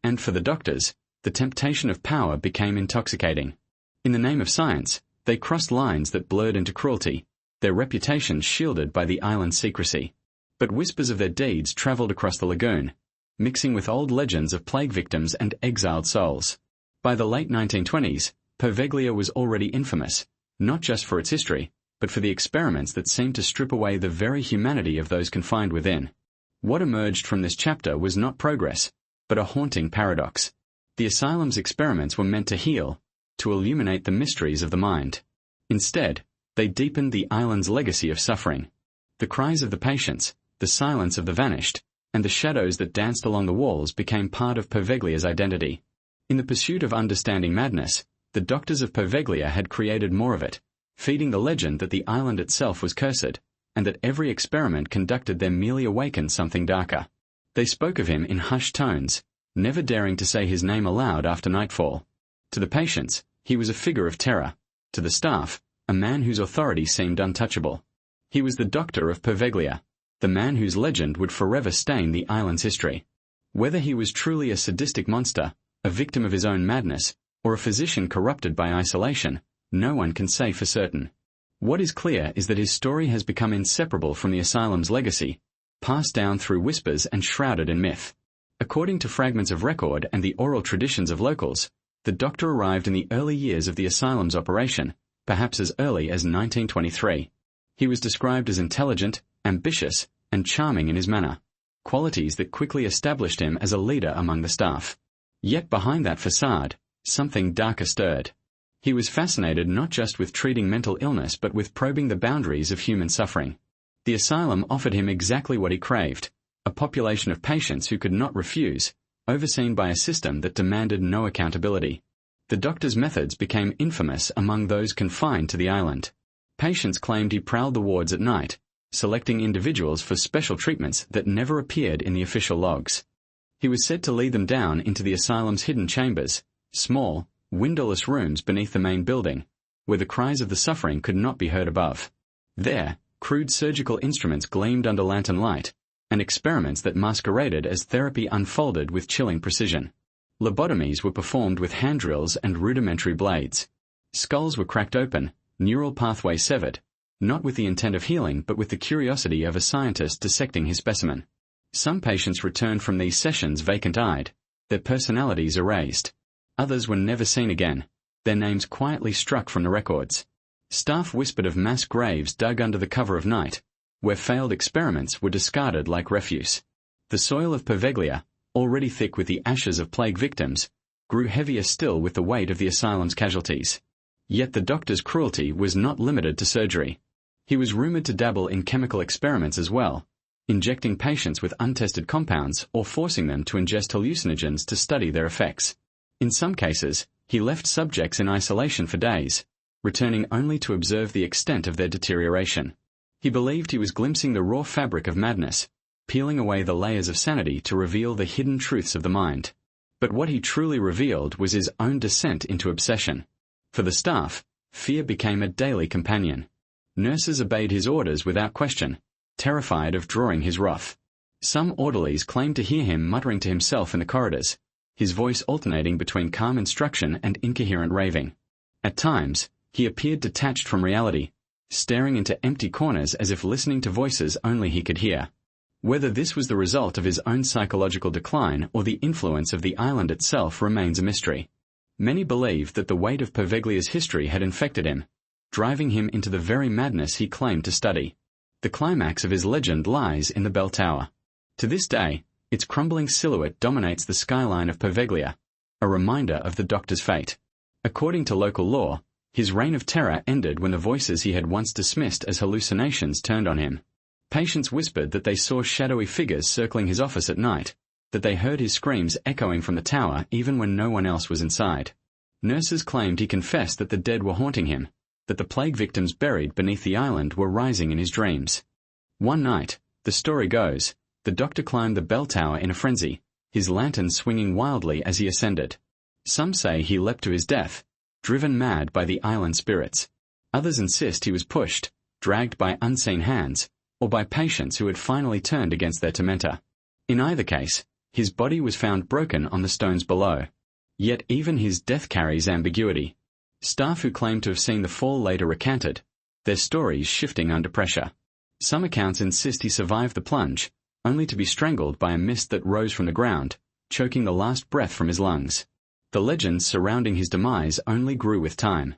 And for the doctors, the temptation of power became intoxicating. In the name of science, they crossed lines that blurred into cruelty, their reputations shielded by the island's secrecy. But whispers of their deeds traveled across the lagoon, mixing with old legends of plague victims and exiled souls. By the late 1920s, Poveglia was already infamous, not just for its history, but for the experiments that seemed to strip away the very humanity of those confined within. What emerged from this chapter was not progress, but a haunting paradox. The asylum's experiments were meant to heal, to illuminate the mysteries of the mind. Instead, they deepened the island's legacy of suffering. The cries of the patients, the silence of the vanished, and the shadows that danced along the walls became part of Poveglia's identity. In the pursuit of understanding madness, the doctors of Poveglia had created more of it, feeding the legend that the island itself was cursed, and that every experiment conducted there merely awakened something darker. They spoke of him in hushed tones, never daring to say his name aloud after nightfall. To the patients, he was a figure of terror. To the staff, a man whose authority seemed untouchable. He was the doctor of Poveglia, the man whose legend would forever stain the island's history. Whether he was truly a sadistic monster, a victim of his own madness, or a physician corrupted by isolation, no one can say for certain. What is clear is that his story has become inseparable from the asylum's legacy, passed down through whispers and shrouded in myth. According to fragments of record and the oral traditions of locals, the doctor arrived in the early years of the asylum's operation, perhaps as early as 1923. He was described as intelligent, ambitious, and charming in his manner, qualities that quickly established him as a leader among the staff. Yet behind that facade, something darker stirred. He was fascinated not just with treating mental illness but with probing the boundaries of human suffering. The asylum offered him exactly what he craved, a population of patients who could not refuse, overseen by a system that demanded no accountability. The doctor's methods became infamous among those confined to the island. Patients claimed he prowled the wards at night, selecting individuals for special treatments that never appeared in the official logs. He was said to lead them down into the asylum's hidden chambers, small, windowless rooms beneath the main building, where the cries of the suffering could not be heard above. There, crude surgical instruments gleamed under lantern light, and experiments that masqueraded as therapy unfolded with chilling precision. Lobotomies were performed with hand drills and rudimentary blades. Skulls were cracked open, neural pathways severed, not with the intent of healing but with the curiosity of a scientist dissecting his specimen. Some patients returned from these sessions vacant-eyed, their personalities erased. Others were never seen again, their names quietly struck from the records. Staff whispered of mass graves dug under the cover of night, where failed experiments were discarded like refuse. The soil of Poveglia, already thick with the ashes of plague victims, grew heavier still with the weight of the asylum's casualties. Yet the doctor's cruelty was not limited to surgery. He was rumored to dabble in chemical experiments as well, injecting patients with untested compounds or forcing them to ingest hallucinogens to study their effects. In some cases, he left subjects in isolation for days, returning only to observe the extent of their deterioration. He believed he was glimpsing the raw fabric of madness, peeling away the layers of sanity to reveal the hidden truths of the mind. But what he truly revealed was his own descent into obsession. For the staff, fear became a daily companion. Nurses obeyed his orders without question, terrified of drawing his wrath. Some orderlies claimed to hear him muttering to himself in the corridors, his voice alternating between calm instruction and incoherent raving. At times, he appeared detached from reality, staring into empty corners as if listening to voices only he could hear. Whether this was the result of his own psychological decline or the influence of the island itself remains a mystery. Many believe that the weight of Poveglia's history had infected him, driving him into the very madness he claimed to study. The climax of his legend lies in the bell tower. To this day, its crumbling silhouette dominates the skyline of Poveglia, a reminder of the doctor's fate. According to local law, his reign of terror ended when the voices he had once dismissed as hallucinations turned on him. Patients whispered that they saw shadowy figures circling his office at night, that they heard his screams echoing from the tower even when no one else was inside. Nurses claimed he confessed that the dead were haunting him, that the plague victims buried beneath the island were rising in his dreams. One night, the story goes, the doctor climbed the bell tower in a frenzy, his lantern swinging wildly as he ascended. Some say he leapt to his death, driven mad by the island spirits. Others insist he was pushed, dragged by unseen hands, or by patients who had finally turned against their tormentor. In either case, his body was found broken on the stones below. Yet even his death carries ambiguity. Staff who claim to have seen the fall later recanted, their stories shifting under pressure. Some accounts insist he survived the plunge, only to be strangled by a mist that rose from the ground, choking the last breath from his lungs. The legends surrounding his demise only grew with time.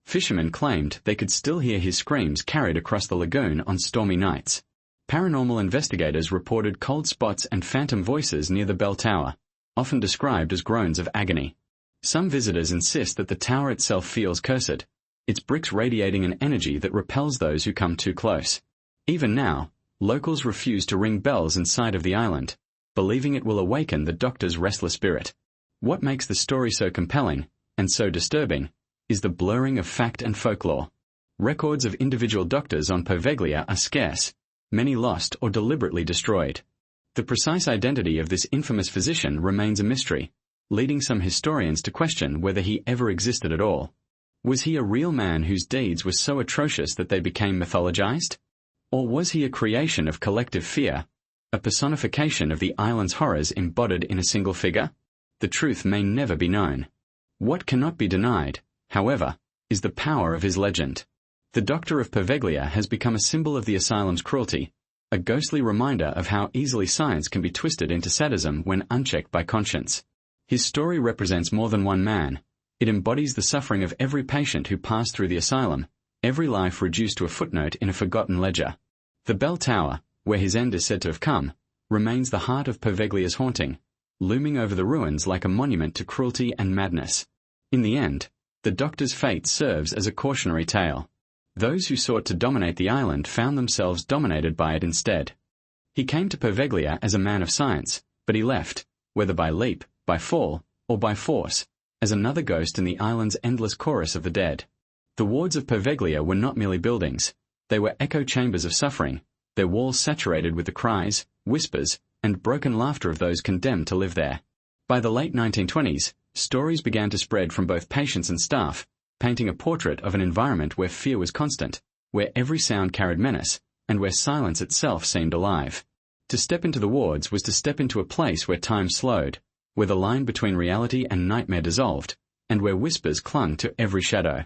Fishermen claimed they could still hear his screams carried across the lagoon on stormy nights. Paranormal investigators reported cold spots and phantom voices near the bell tower, often described as groans of agony. Some visitors insist that the tower itself feels cursed, its bricks radiating an energy that repels those who come too close. Even now, locals refuse to ring bells inside of the island, believing it will awaken the doctor's restless spirit. What makes the story so compelling, and so disturbing, is the blurring of fact and folklore. Records of individual doctors on Poveglia are scarce, many lost or deliberately destroyed. The precise identity of this infamous physician remains a mystery, leading some historians to question whether he ever existed at all. Was he a real man whose deeds were so atrocious that they became mythologized? Or was he a creation of collective fear, a personification of the island's horrors embodied in a single figure? The truth may never be known. What cannot be denied, however, is the power of his legend. The Doctor of Poveglia has become a symbol of the asylum's cruelty, a ghostly reminder of how easily science can be twisted into sadism when unchecked by conscience. His story represents more than one man. It embodies the suffering of every patient who passed through the asylum, every life reduced to a footnote in a forgotten ledger. The bell tower, where his end is said to have come, remains the heart of Poveglia's haunting, looming over the ruins like a monument to cruelty and madness. In the end, the Doctor's fate serves as a cautionary tale. Those who sought to dominate the island found themselves dominated by it instead. He came to Poveglia as a man of science, but he left, whether by leap, by fall, or by force, as another ghost in the island's endless chorus of the dead. The wards of Poveglia were not merely buildings. They were echo chambers of suffering, their walls saturated with the cries, whispers, and broken laughter of those condemned to live there. By the late 1920s, stories began to spread from both patients and staff, painting a portrait of an environment where fear was constant, where every sound carried menace, and where silence itself seemed alive. To step into the wards was to step into a place where time slowed, where the line between reality and nightmare dissolved, and where whispers clung to every shadow.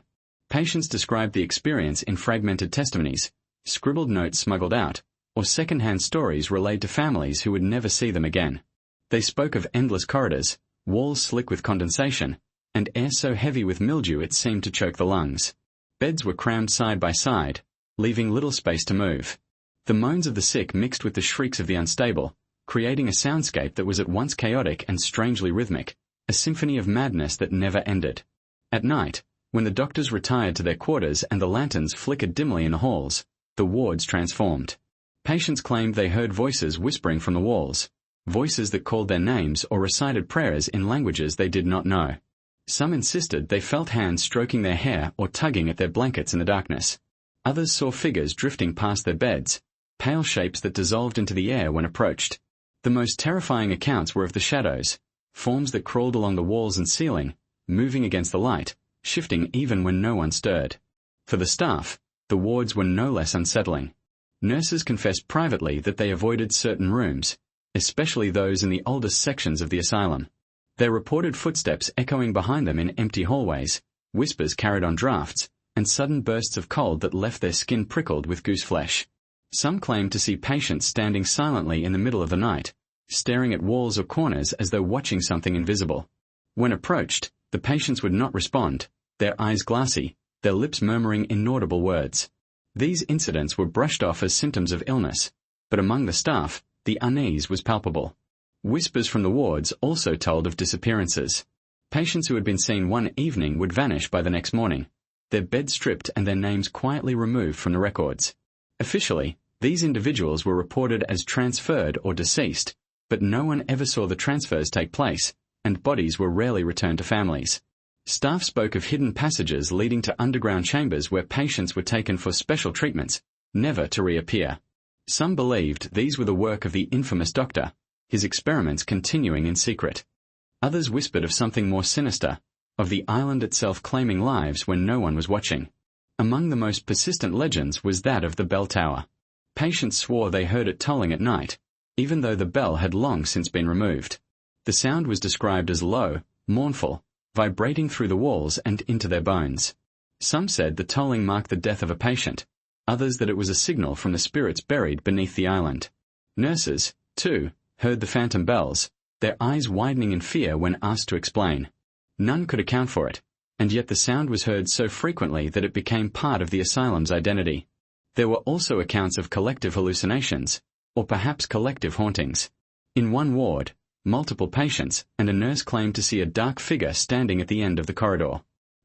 Patients described the experience in fragmented testimonies, scribbled notes smuggled out, or second-hand stories relayed to families who would never see them again. They spoke of endless corridors, walls slick with condensation, and air so heavy with mildew it seemed to choke the lungs. Beds were crammed side by side, leaving little space to move. The moans of the sick mixed with the shrieks of the unstable, creating a soundscape that was at once chaotic and strangely rhythmic, a symphony of madness that never ended. At night, when the doctors retired to their quarters and the lanterns flickered dimly in the halls, the wards transformed. Patients claimed they heard voices whispering from the walls, voices that called their names or recited prayers in languages they did not know. Some insisted they felt hands stroking their hair or tugging at their blankets in the darkness. Others saw figures drifting past their beds, pale shapes that dissolved into the air when approached. The most terrifying accounts were of the shadows, forms that crawled along the walls and ceiling, moving against the light, shifting even when no one stirred. For the staff, the wards were no less unsettling. Nurses confessed privately that they avoided certain rooms, especially those in the oldest sections of the asylum. They reported footsteps echoing behind them in empty hallways, whispers carried on drafts, and sudden bursts of cold that left their skin prickled with gooseflesh. Some claimed to see patients standing silently in the middle of the night, staring at walls or corners as though watching something invisible. When approached, the patients would not respond, their eyes glassy, their lips murmuring inaudible words. These incidents were brushed off as symptoms of illness, but among the staff, the unease was palpable. Whispers from the wards also told of disappearances. Patients who had been seen one evening would vanish by the next morning, their beds stripped and their names quietly removed from the records. Officially, these individuals were reported as transferred or deceased, but no one ever saw the transfers take place, and bodies were rarely returned to families. Staff spoke of hidden passages leading to underground chambers where patients were taken for special treatments, never to reappear. Some believed these were the work of the infamous doctor, his experiments continuing in secret. Others whispered of something more sinister, of the island itself claiming lives when no one was watching. Among the most persistent legends was that of the bell tower. Patients swore they heard it tolling at night, even though the bell had long since been removed. The sound was described as low, mournful, vibrating through the walls and into their bones. Some said the tolling marked the death of a patient, others that it was a signal from the spirits buried beneath the island. Nurses, too, heard the phantom bells, their eyes widening in fear when asked to explain. None could account for it, and yet the sound was heard so frequently that it became part of the asylum's identity. There were also accounts of collective hallucinations, or perhaps collective hauntings. In one ward, multiple patients and a nurse claimed to see a dark figure standing at the end of the corridor.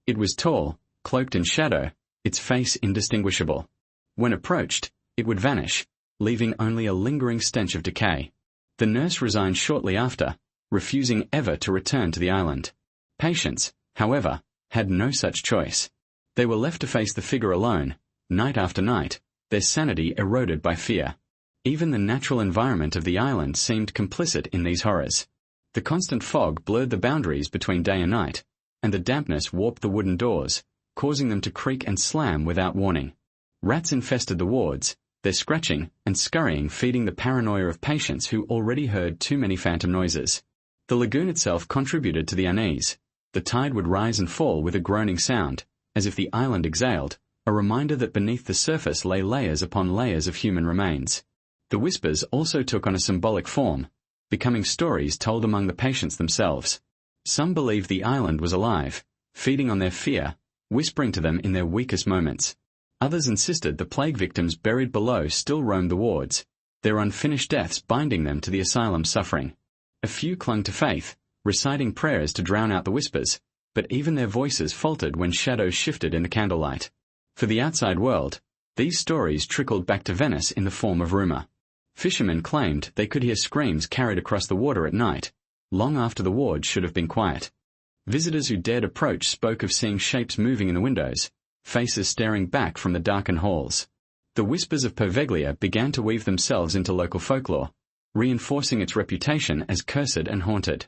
It was tall, cloaked in shadow, its face indistinguishable. When approached, it would vanish, leaving only a lingering stench of decay. The nurse resigned shortly after, refusing ever to return to the island. Patients, however, had no such choice. They were left to face the figure alone, night after night, their sanity eroded by fear. Even the natural environment of the island seemed complicit in these horrors. The constant fog blurred the boundaries between day and night, and the dampness warped the wooden doors, causing them to creak and slam without warning. Rats infested the wards, their scratching and scurrying feeding the paranoia of patients who already heard too many phantom noises. The lagoon itself contributed to the unease. The tide would rise and fall with a groaning sound, as if the island exhaled, a reminder that beneath the surface lay layers upon layers of human remains. The whispers also took on a symbolic form, becoming stories told among the patients themselves. Some believed the island was alive, feeding on their fear, whispering to them in their weakest moments. Others insisted the plague victims buried below still roamed the wards, their unfinished deaths binding them to the asylum's suffering. A few clung to faith, reciting prayers to drown out the whispers, but even their voices faltered when shadows shifted in the candlelight. For the outside world, these stories trickled back to Venice in the form of rumor. Fishermen claimed they could hear screams carried across the water at night, long after the wards should have been quiet. Visitors who dared approach spoke of seeing shapes moving in the windows, faces staring back from the darkened halls. The whispers of Poveglia began to weave themselves into local folklore, reinforcing its reputation as cursed and haunted.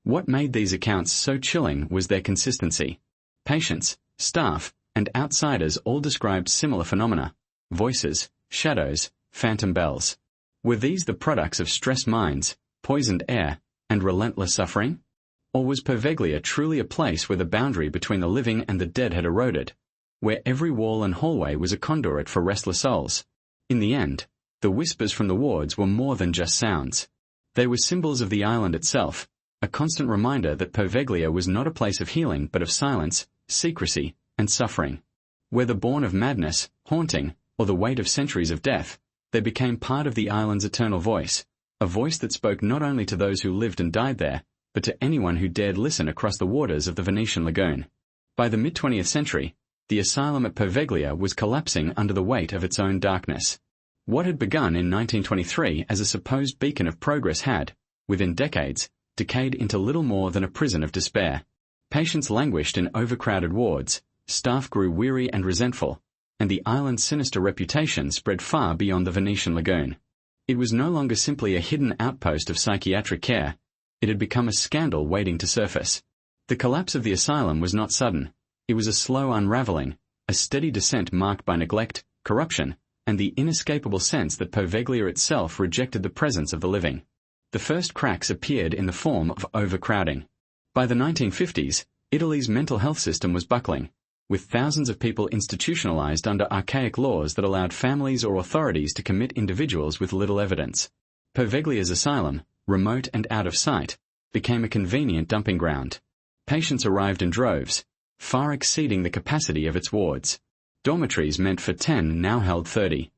What made these accounts so chilling was their consistency. Patients, staff, and outsiders all described similar phenomena: voices, shadows, phantom bells. Were these the products of stressed minds, poisoned air, and relentless suffering? Or was Poveglia truly a place where the boundary between the living and the dead had eroded, where every wall and hallway was a conduit for restless souls? In the end, the whispers from the wards were more than just sounds. They were symbols of the island itself, a constant reminder that Poveglia was not a place of healing but of silence, secrecy, and suffering. Whether born of madness, haunting, or the weight of centuries of death, they became part of the island's eternal voice, a voice that spoke not only to those who lived and died there, but to anyone who dared listen across the waters of the Venetian lagoon. By the mid-20th century, the asylum at Poveglia was collapsing under the weight of its own darkness. What had begun in 1923 as a supposed beacon of progress had, within decades, decayed into little more than a prison of despair. Patients languished in overcrowded wards, staff grew weary and resentful, and the island's sinister reputation spread far beyond the Venetian lagoon. It was no longer simply a hidden outpost of psychiatric care. It had become a scandal waiting to surface. The collapse of the asylum was not sudden. It was a slow unraveling, a steady descent marked by neglect, corruption, and the inescapable sense that Poveglia itself rejected the presence of the living. The first cracks appeared in the form of overcrowding. By the 1950s, Italy's mental health system was buckling, with thousands of people institutionalized under archaic laws that allowed families or authorities to commit individuals with little evidence. Poveglia's asylum, remote and out of sight, became a convenient dumping ground. Patients arrived in droves, far exceeding the capacity of its wards. Dormitories meant for 10 now held 30.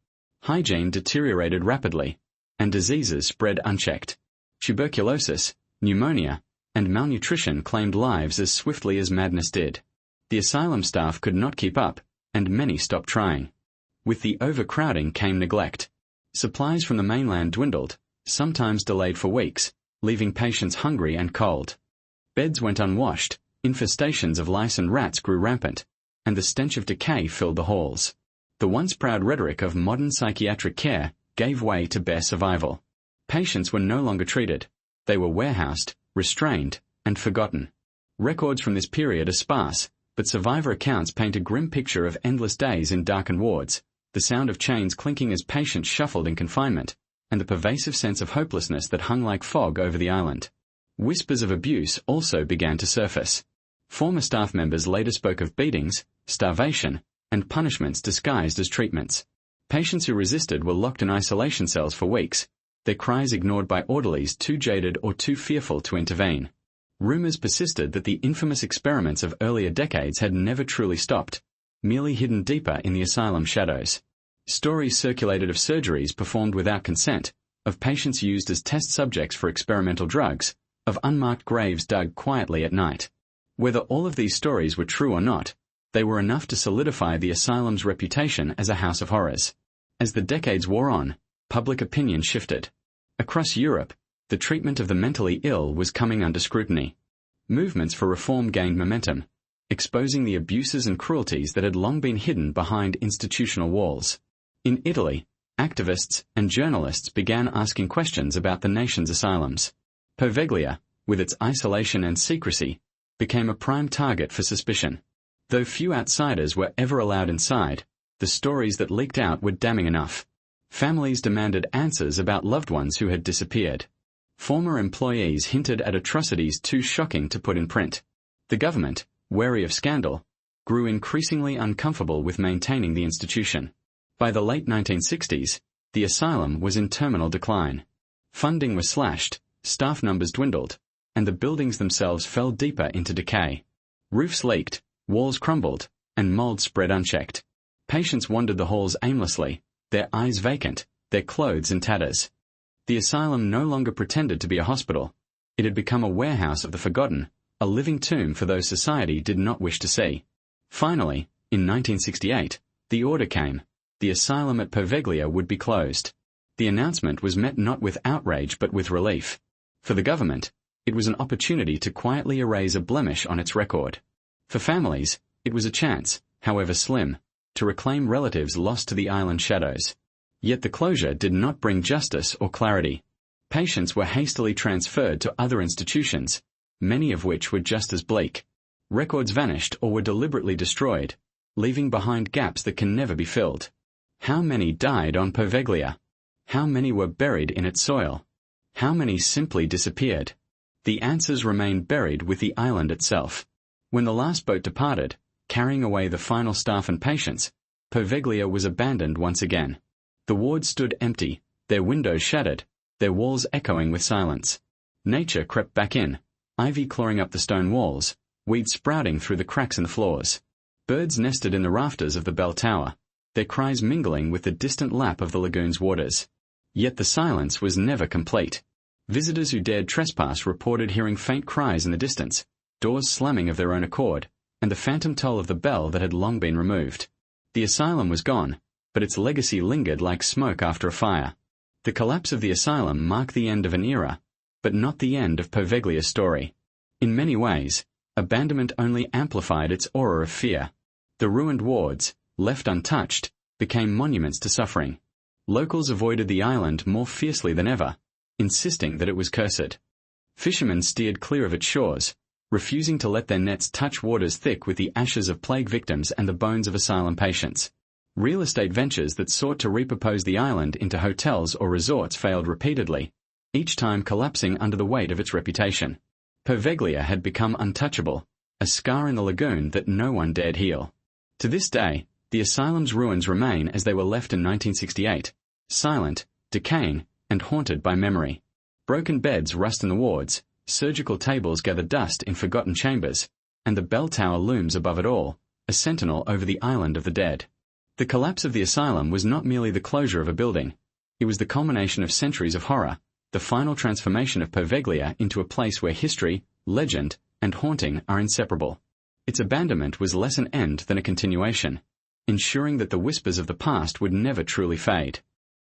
Hygiene deteriorated rapidly, and diseases spread unchecked. Tuberculosis, pneumonia, and malnutrition claimed lives as swiftly as madness did. The asylum staff could not keep up, and many stopped trying. With the overcrowding came neglect. Supplies from the mainland dwindled, sometimes delayed for weeks, leaving patients hungry and cold. Beds went unwashed, infestations of lice and rats grew rampant, and the stench of decay filled the halls. The once proud rhetoric of modern psychiatric care gave way to bare survival. Patients were no longer treated. They were warehoused, restrained, and forgotten. Records from this period are sparse, but survivor accounts paint a grim picture of endless days in darkened wards, the sound of chains clinking as patients shuffled in confinement, and the pervasive sense of hopelessness that hung like fog over the island. Whispers of abuse also began to surface. Former staff members later spoke of beatings, starvation, and punishments disguised as treatments. Patients who resisted were locked in isolation cells for weeks, their cries ignored by orderlies too jaded or too fearful to intervene. Rumors persisted that the infamous experiments of earlier decades had never truly stopped, merely hidden deeper in the asylum shadows. Stories circulated of surgeries performed without consent, of patients used as test subjects for experimental drugs, of unmarked graves dug quietly at night. Whether all of these stories were true or not, they were enough to solidify the asylum's reputation as a house of horrors. As the decades wore on, public opinion shifted. Across Europe, the treatment of the mentally ill was coming under scrutiny. Movements for reform gained momentum, exposing the abuses and cruelties that had long been hidden behind institutional walls. In Italy, activists and journalists began asking questions about the nation's asylums. Poveglia, with its isolation and secrecy, became a prime target for suspicion. Though few outsiders were ever allowed inside, the stories that leaked out were damning enough. Families demanded answers about loved ones who had disappeared. Former employees hinted at atrocities too shocking to put in print. The government, wary of scandal, grew increasingly uncomfortable with maintaining the institution. By the late 1960s, the asylum was in terminal decline. Funding was slashed, staff numbers dwindled, and the buildings themselves fell deeper into decay. Roofs leaked, walls crumbled, and mold spread unchecked. Patients wandered the halls aimlessly, their eyes vacant, their clothes in tatters. The asylum no longer pretended to be a hospital. It had become a warehouse of the forgotten, a living tomb for those society did not wish to see. Finally, in 1968, the order came. The asylum at Poveglia would be closed. The announcement was met not with outrage but with relief. For the government, it was an opportunity to quietly erase a blemish on its record. For families, it was a chance, however slim, to reclaim relatives lost to the island shadows. Yet the closure did not bring justice or clarity. Patients were hastily transferred to other institutions, many of which were just as bleak. Records vanished or were deliberately destroyed, leaving behind gaps that can never be filled. How many died on Poveglia? How many were buried in its soil? How many simply disappeared? The answers remained buried with the island itself. When the last boat departed, carrying away the final staff and patients, Poveglia was abandoned once again. The wards stood empty, their windows shattered, their walls echoing with silence. Nature crept back in, ivy clawing up the stone walls, weeds sprouting through the cracks in the floors. Birds nested in the rafters of the bell tower, their cries mingling with the distant lap of the lagoon's waters. Yet the silence was never complete. Visitors who dared trespass reported hearing faint cries in the distance, doors slamming of their own accord, and the phantom toll of the bell that had long been removed. The asylum was gone, but its legacy lingered like smoke after a fire. The collapse of the asylum marked the end of an era, but not the end of Poveglia's story. In many ways, abandonment only amplified its aura of fear. The ruined wards, left untouched, became monuments to suffering. Locals avoided the island more fiercely than ever, insisting that it was cursed. Fishermen steered clear of its shores, refusing to let their nets touch waters thick with the ashes of plague victims and the bones of asylum patients. Real estate ventures that sought to repurpose the island into hotels or resorts failed repeatedly, each time collapsing under the weight of its reputation. Poveglia had become untouchable, a scar in the lagoon that no one dared heal. To this day, the asylum's ruins remain as they were left in 1968, silent, decaying, and haunted by memory. Broken beds rust in the wards, surgical tables gather dust in forgotten chambers, and the bell tower looms above it all, a sentinel over the island of the dead. The collapse of the asylum was not merely the closure of a building. It was the culmination of centuries of horror, the final transformation of Poveglia into a place where history, legend, and haunting are inseparable. Its abandonment was less an end than a continuation, ensuring that the whispers of the past would never truly fade.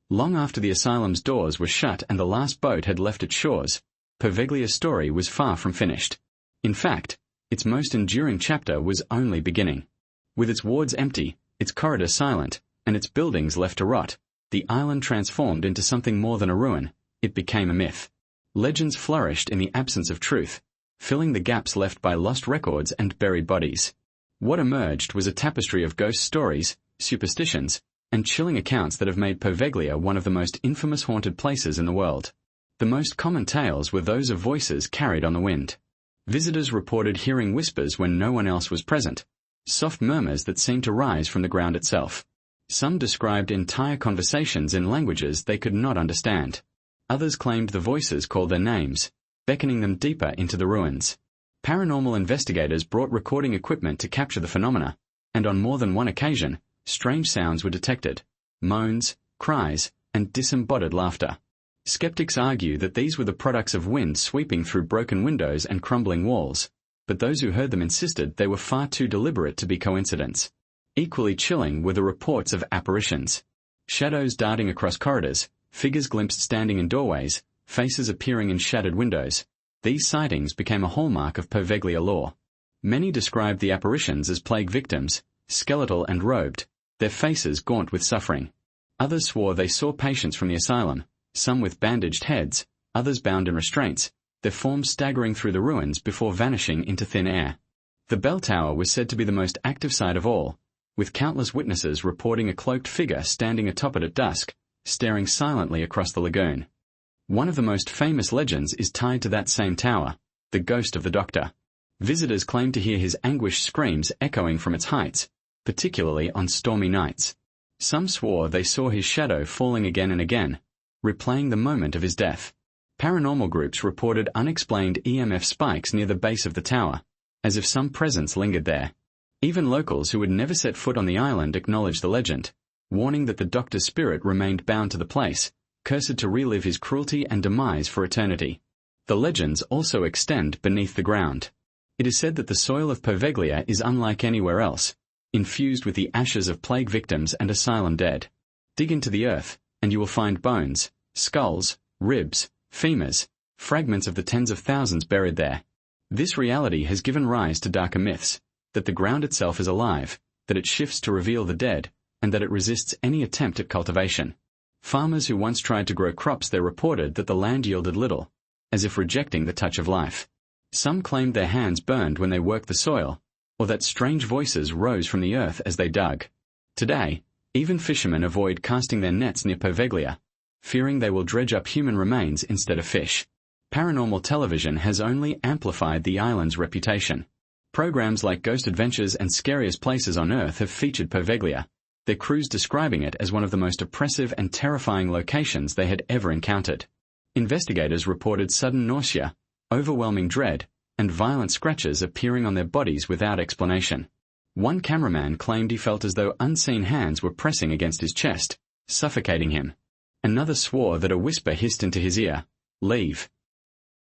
Long after the asylum's doors were shut and the last boat had left its shores, Povegglia's story was far from finished. In fact, its most enduring chapter was only beginning. With its wards empty, its corridors silent, and its buildings left to rot, the island transformed into something more than a ruin. It became a myth. Legends flourished in the absence of truth, filling the gaps left by lost records and buried bodies. What emerged was a tapestry of ghost stories, superstitions, and chilling accounts that have made Poveglia one of the most infamous haunted places in the world. The most common tales were those of voices carried on the wind. Visitors reported hearing whispers when no one else was present, soft murmurs that seemed to rise from the ground itself. Some described entire conversations in languages they could not understand. Others claimed the voices called their names, beckoning them deeper into the ruins. Paranormal investigators brought recording equipment to capture the phenomena, and on more than one occasion, strange sounds were detected: moans, cries, and disembodied laughter. Skeptics argue that these were the products of wind sweeping through broken windows and crumbling walls, but those who heard them insisted they were far too deliberate to be coincidence. Equally chilling were the reports of apparitions. Shadows darting across corridors, figures glimpsed standing in doorways, faces appearing in shattered windows. These sightings became a hallmark of Poveglia lore. Many described the apparitions as plague victims, skeletal and robed, their faces gaunt with suffering. Others swore they saw patients from the asylum, some with bandaged heads, others bound in restraints, their forms staggering through the ruins before vanishing into thin air. The bell tower was said to be the most active site of all, with countless witnesses reporting a cloaked figure standing atop it at dusk, staring silently across the lagoon. One of the most famous legends is tied to that same tower, the ghost of the Doctor. Visitors claim to hear his anguished screams echoing from its heights, particularly on stormy nights. Some swore they saw his shadow falling again and again, replaying the moment of his death. Paranormal groups reported unexplained EMF spikes near the base of the tower, as if some presence lingered there. Even locals who had never set foot on the island acknowledged the legend, warning that the Doctor's spirit remained bound to the place, cursed to relive his cruelty and demise for eternity. The legends also extend beneath the ground. It is said that the soil of Poveglia is unlike anywhere else, infused with the ashes of plague victims and asylum dead. Dig into the earth, and you will find bones, skulls, ribs, femurs, fragments of the tens of thousands buried there. This reality has given rise to darker myths, that the ground itself is alive, that it shifts to reveal the dead, and that it resists any attempt at cultivation. Farmers who once tried to grow crops there reported that the land yielded little, as if rejecting the touch of life. Some claimed their hands burned when they worked the soil, or that strange voices rose from the earth as they dug. Today, even fishermen avoid casting their nets near Poveglia, fearing they will dredge up human remains instead of fish. Paranormal television has only amplified the island's reputation. Programs like Ghost Adventures and Scariest Places on Earth have featured Poveglia, their crews describing it as one of the most oppressive and terrifying locations they had ever encountered. Investigators reported sudden nausea, overwhelming dread, and violent scratches appearing on their bodies without explanation. One cameraman claimed he felt as though unseen hands were pressing against his chest, suffocating him. Another swore that a whisper hissed into his ear, "Leave."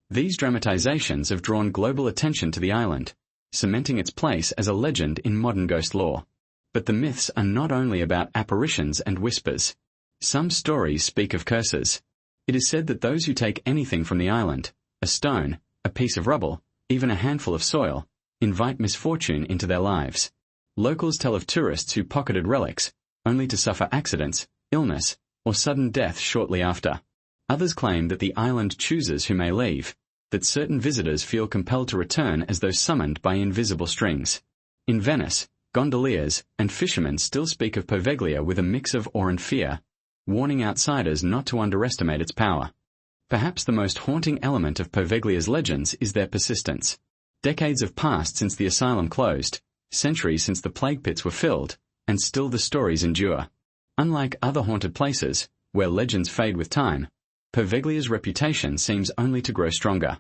These dramatizations have drawn global attention to the island, cementing its place as a legend in modern ghost lore. But the myths are not only about apparitions and whispers. Some stories speak of curses. It is said that those who take anything from the island, a stone, a piece of rubble, even a handful of soil, invite misfortune into their lives. Locals tell of tourists who pocketed relics, only to suffer accidents, illness, or sudden death shortly after. Others claim that the island chooses who may leave, that certain visitors feel compelled to return as though summoned by invisible strings. In Venice, gondoliers and fishermen still speak of Poveglia with a mix of awe and fear, warning outsiders not to underestimate its power. Perhaps the most haunting element of Poveglia's legends is their persistence. Decades have passed since the asylum closed, centuries since the plague pits were filled, and still the stories endure. Unlike other haunted places, where legends fade with time, Poveglia's reputation seems only to grow stronger.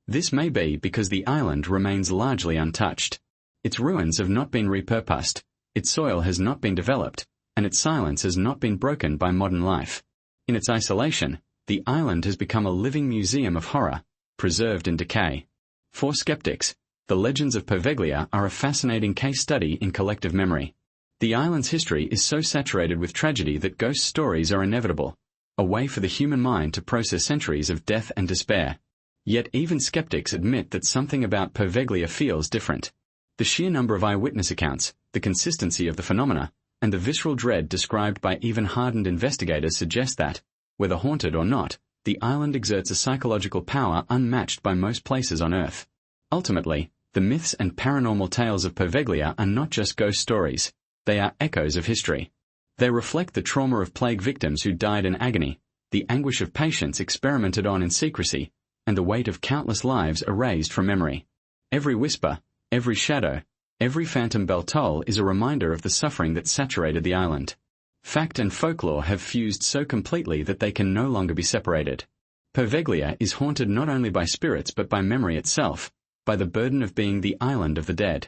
This may be because the island remains largely untouched. Its ruins have not been repurposed, its soil has not been developed, and its silence has not been broken by modern life. In its isolation, the island has become a living museum of horror, preserved in decay. For skeptics, the legends of Poveglia are a fascinating case study in collective memory. The island's history is so saturated with tragedy that ghost stories are inevitable, a way for the human mind to process centuries of death and despair. Yet even skeptics admit that something about Poveglia feels different. The sheer number of eyewitness accounts, the consistency of the phenomena, and the visceral dread described by even hardened investigators suggest that, whether haunted or not, the island exerts a psychological power unmatched by most places on Earth. Ultimately, the myths and paranormal tales of Poveglia are not just ghost stories, they are echoes of history. They reflect the trauma of plague victims who died in agony, the anguish of patients experimented on in secrecy, and the weight of countless lives erased from memory. Every whisper, every shadow, every phantom bell toll is a reminder of the suffering that saturated the island. Fact and folklore have fused so completely that they can no longer be separated. Poveglia is haunted not only by spirits but by memory itself, by the burden of being the island of the dead.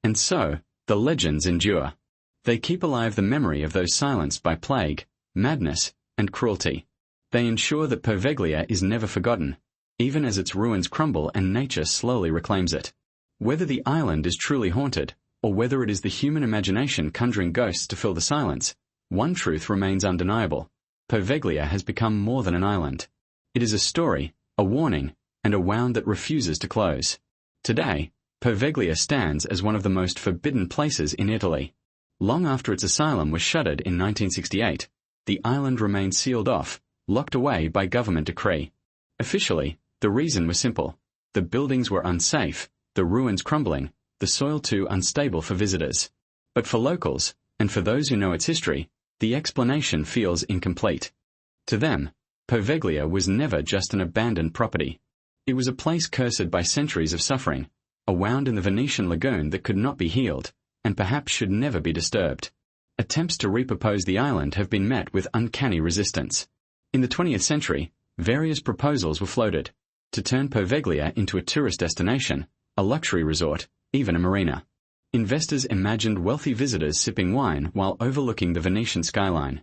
And so, the legends endure. They keep alive the memory of those silenced by plague, madness, and cruelty. They ensure that Poveglia is never forgotten, even as its ruins crumble and nature slowly reclaims it. Whether the island is truly haunted, or whether it is the human imagination conjuring ghosts to fill the silence, one truth remains undeniable. Poveglia has become more than an island. It is a story, a warning, and a wound that refuses to close. Today, Poveglia stands as one of the most forbidden places in Italy. Long after its asylum was shuttered in 1968, the island remained sealed off, locked away by government decree. Officially, the reason was simple. The buildings were unsafe, the ruins crumbling, the soil too unstable for visitors. But for locals, and for those who know its history, the explanation feels incomplete. To them, Poveglia was never just an abandoned property. It was a place cursed by centuries of suffering, a wound in the Venetian lagoon that could not be healed, and perhaps should never be disturbed. Attempts to repurpose the island have been met with uncanny resistance. In the 20th century, various proposals were floated to turn Poveglia into a tourist destination, a luxury resort, even a marina. Investors imagined wealthy visitors sipping wine while overlooking the Venetian skyline.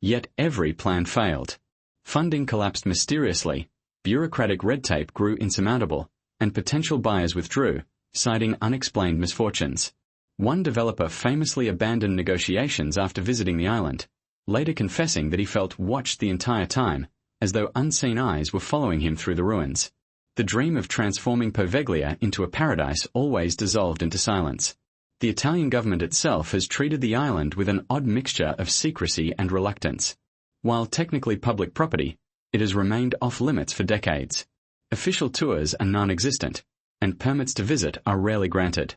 Yet every plan failed. Funding collapsed mysteriously, bureaucratic red tape grew insurmountable, and potential buyers withdrew, citing unexplained misfortunes. One developer famously abandoned negotiations after visiting the island, later confessing that he felt watched the entire time, as though unseen eyes were following him through the ruins. The dream of transforming Poveglia into a paradise always dissolved into silence. The Italian government itself has treated the island with an odd mixture of secrecy and reluctance. While technically public property, it has remained off-limits for decades. Official tours are non-existent, and permits to visit are rarely granted.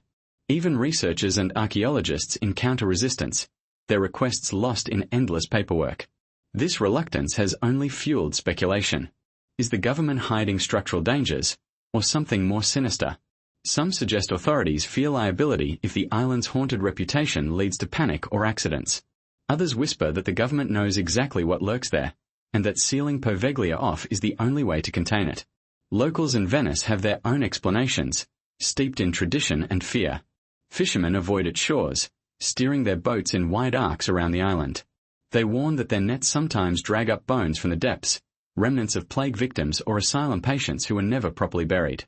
Even researchers and archaeologists encounter resistance, their requests lost in endless paperwork. This reluctance has only fueled speculation. Is the government hiding structural dangers, or something more sinister? Some suggest authorities fear liability if the island's haunted reputation leads to panic or accidents. Others whisper that the government knows exactly what lurks there, and that sealing Poveglia off is the only way to contain it. Locals in Venice have their own explanations, steeped in tradition and fear. Fishermen avoid its shores, steering their boats in wide arcs around the island. They warn that their nets sometimes drag up bones from the depths, remnants of plague victims or asylum patients who were never properly buried.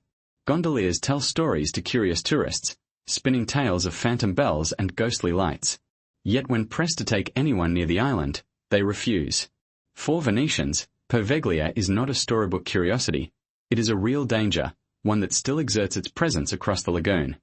Gondoliers tell stories to curious tourists, spinning tales of phantom bells and ghostly lights. Yet when pressed to take anyone near the island, they refuse. For Venetians, Poveglia is not a storybook curiosity. It is a real danger, one that still exerts its presence across the lagoon.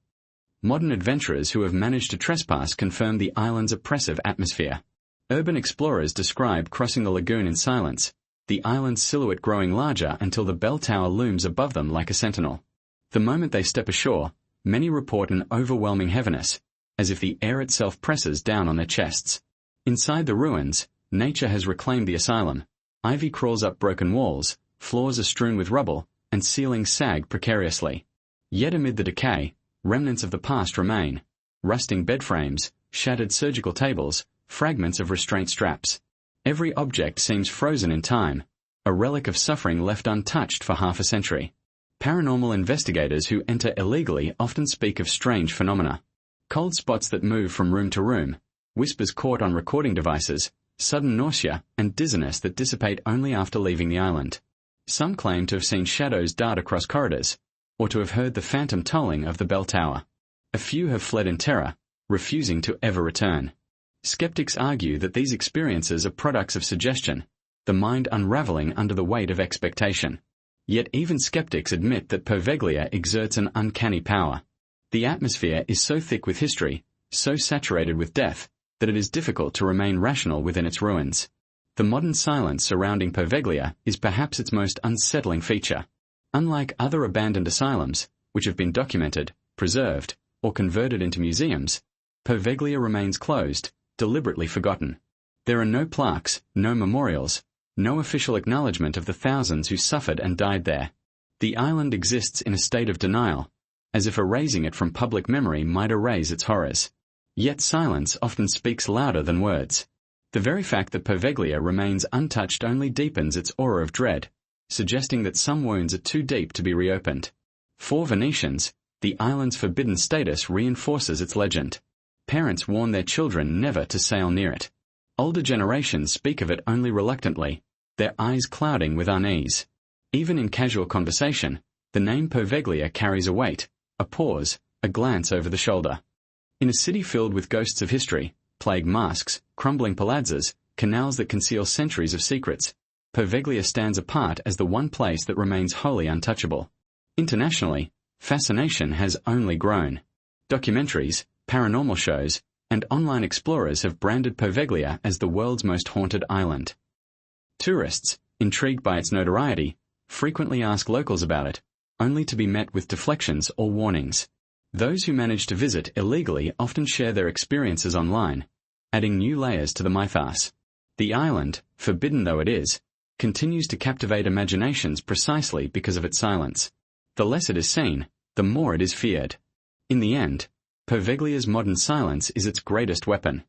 Modern adventurers who have managed to trespass confirm the island's oppressive atmosphere. Urban explorers describe crossing the lagoon in silence, the island's silhouette growing larger until the bell tower looms above them like a sentinel. The moment they step ashore, many report an overwhelming heaviness, as if the air itself presses down on their chests. Inside the ruins, nature has reclaimed the asylum. Ivy crawls up broken walls, floors are strewn with rubble, and ceilings sag precariously. Yet amid the decay, remnants of the past remain. Rusting bed frames, shattered surgical tables, fragments of restraint straps. Every object seems frozen in time, a relic of suffering left untouched for half a century. Paranormal investigators who enter illegally often speak of strange phenomena. Cold spots that move from room to room, whispers caught on recording devices, sudden nausea, and dizziness that dissipate only after leaving the island. Some claim to have seen shadows dart across corridors, or to have heard the phantom tolling of the bell tower. A few have fled in terror, refusing to ever return. Skeptics argue that these experiences are products of suggestion, the mind unraveling under the weight of expectation. Yet even skeptics admit that Poveglia exerts an uncanny power. The atmosphere is so thick with history, so saturated with death, that it is difficult to remain rational within its ruins. The modern silence surrounding Poveglia is perhaps its most unsettling feature. Unlike other abandoned asylums, which have been documented, preserved, or converted into museums, Poveglia remains closed, deliberately forgotten. There are no plaques, no memorials, no official acknowledgement of the thousands who suffered and died there. The island exists in a state of denial, as if erasing it from public memory might erase its horrors. Yet silence often speaks louder than words. The very fact that Poveglia remains untouched only deepens its aura of dread, suggesting that some wounds are too deep to be reopened. For Venetians, the island's forbidden status reinforces its legend. Parents warn their children never to sail near it. Older generations speak of it only reluctantly, their eyes clouding with unease. Even in casual conversation, the name Poveglia carries a weight, a pause, a glance over the shoulder. In a city filled with ghosts of history, plague masks, crumbling palazzas, canals that conceal centuries of secrets, Poveglia stands apart as the one place that remains wholly untouchable. Internationally, fascination has only grown. Documentaries, paranormal shows, and online explorers have branded Poveglia as the world's most haunted island. Tourists, intrigued by its notoriety, frequently ask locals about it, only to be met with deflections or warnings. Those who manage to visit illegally often share their experiences online, adding new layers to the mythos. The island, forbidden though it is, continues to captivate imaginations precisely because of its silence. The less it is seen, the more it is feared. In the end, Poveglia's modern silence is its greatest weapon.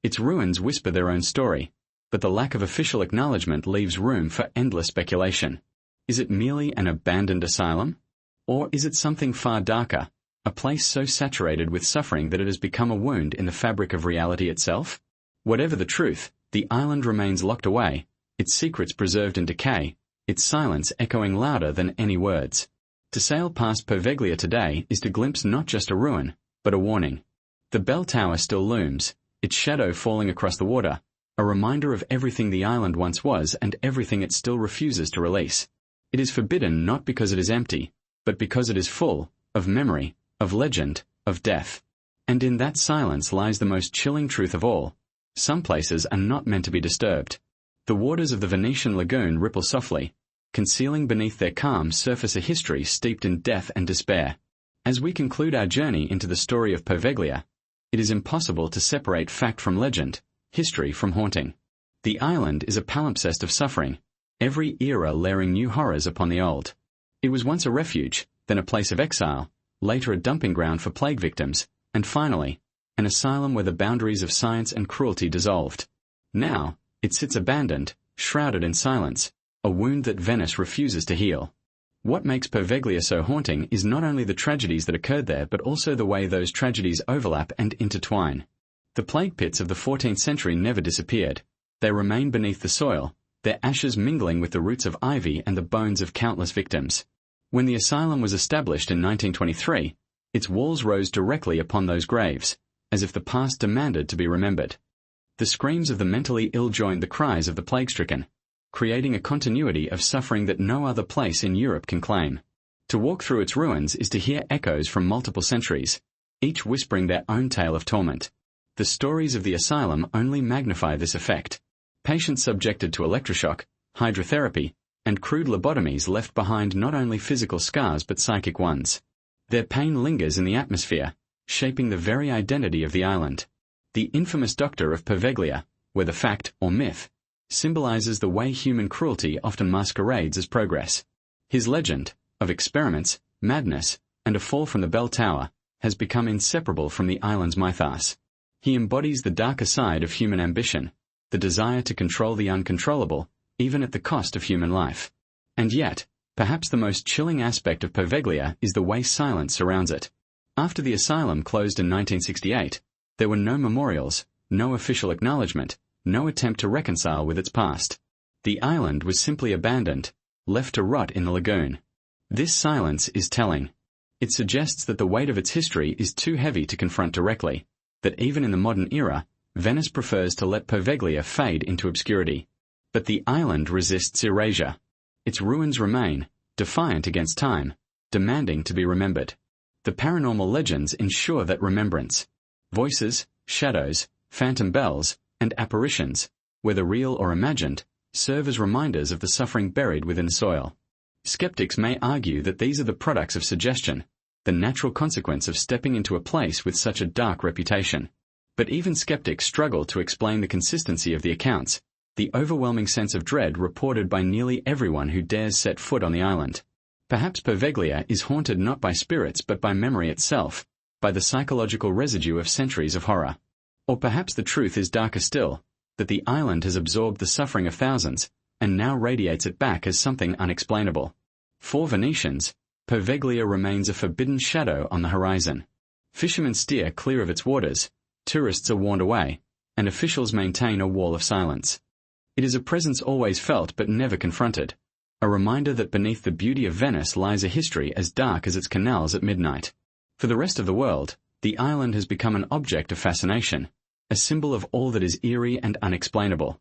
Its ruins whisper their own story, but the lack of official acknowledgement leaves room for endless speculation. Is it merely an abandoned asylum? Or is it something far darker, a place so saturated with suffering that it has become a wound in the fabric of reality itself? Whatever the truth, the island remains locked away, its secrets preserved in decay, its silence echoing louder than any words. To sail past Poveglia today is to glimpse not just a ruin, but a warning. The bell tower still looms, its shadow falling across the water, a reminder of everything the island once was and everything it still refuses to release. It is forbidden not because it is empty, but because it is full of memory, of legend, of death. And in that silence lies the most chilling truth of all. Some places are not meant to be disturbed. The waters of the Venetian lagoon ripple softly, concealing beneath their calm surface a history steeped in death and despair. As we conclude our journey into the story of Poveglia, it is impossible to separate fact from legend, history from haunting. The island is a palimpsest of suffering, every era layering new horrors upon the old. It was once a refuge, then a place of exile, later a dumping ground for plague victims, and finally, an asylum where the boundaries of science and cruelty dissolved. Now, it sits abandoned, shrouded in silence, a wound that Venice refuses to heal. What makes Poveglia so haunting is not only the tragedies that occurred there but also the way those tragedies overlap and intertwine. The plague pits of the 14th century never disappeared. They remain beneath the soil, their ashes mingling with the roots of ivy and the bones of countless victims. When the asylum was established in 1923, its walls rose directly upon those graves, as if the past demanded to be remembered. The screams of the mentally ill joined the cries of the plague-stricken, creating a continuity of suffering that no other place in Europe can claim. To walk through its ruins is to hear echoes from multiple centuries, each whispering their own tale of torment. The stories of the asylum only magnify this effect. Patients subjected to electroshock, hydrotherapy, and crude lobotomies left behind not only physical scars but psychic ones. Their pain lingers in the atmosphere, shaping the very identity of the island. The infamous doctor of Poveglia, whether fact or myth, symbolizes the way human cruelty often masquerades as progress. His legend, of experiments, madness, and a fall from the bell tower, has become inseparable from the island's mythos. He embodies the darker side of human ambition, the desire to control the uncontrollable, even at the cost of human life. And yet, perhaps the most chilling aspect of Poveglia is the way silence surrounds it. After the asylum closed in 1968, there were no memorials, no official acknowledgement, no attempt to reconcile with its past. The island was simply abandoned, left to rot in the lagoon. This silence is telling. It suggests that the weight of its history is too heavy to confront directly, that even in the modern era, Venice prefers to let Poveglia fade into obscurity. But the island resists erasure. Its ruins remain, defiant against time, demanding to be remembered. The paranormal legends ensure that remembrance. Voices, shadows, phantom bells, and apparitions, whether real or imagined, serve as reminders of the suffering buried within the soil. Skeptics may argue that these are the products of suggestion, the natural consequence of stepping into a place with such a dark reputation. But even skeptics struggle to explain the consistency of the accounts, the overwhelming sense of dread reported by nearly everyone who dares set foot on the island. Perhaps Poveglia is haunted not by spirits but by memory itself, by the psychological residue of centuries of horror. Or perhaps the truth is darker still, that the island has absorbed the suffering of thousands, and now radiates it back as something unexplainable. For Venetians, Poveglia remains a forbidden shadow on the horizon. Fishermen steer clear of its waters, tourists are warned away, and officials maintain a wall of silence. It is a presence always felt but never confronted, a reminder that beneath the beauty of Venice lies a history as dark as its canals at midnight. For the rest of the world, the island has become an object of fascination, a symbol of all that is eerie and unexplainable.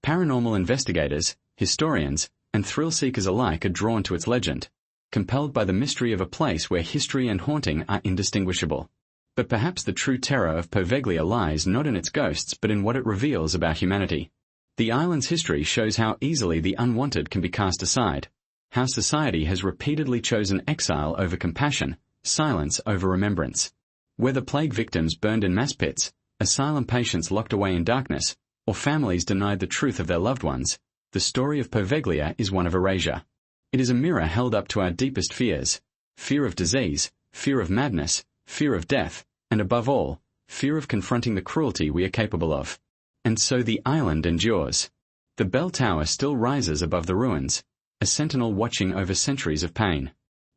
Paranormal investigators, historians, and thrill-seekers alike are drawn to its legend, compelled by the mystery of a place where history and haunting are indistinguishable. But perhaps the true terror of Poveglia lies not in its ghosts but in what it reveals about humanity. The island's history shows how easily the unwanted can be cast aside, how society has repeatedly chosen exile over compassion, silence over remembrance. Whether plague victims burned in mass pits, asylum patients locked away in darkness, or families denied the truth of their loved ones, the story of Poveglia is one of erasure. It is a mirror held up to our deepest fears: fear of disease, fear of madness, fear of death, and above all, fear of confronting the cruelty we are capable of. And so the island endures. The bell tower still rises above the ruins, a sentinel watching over centuries of pain.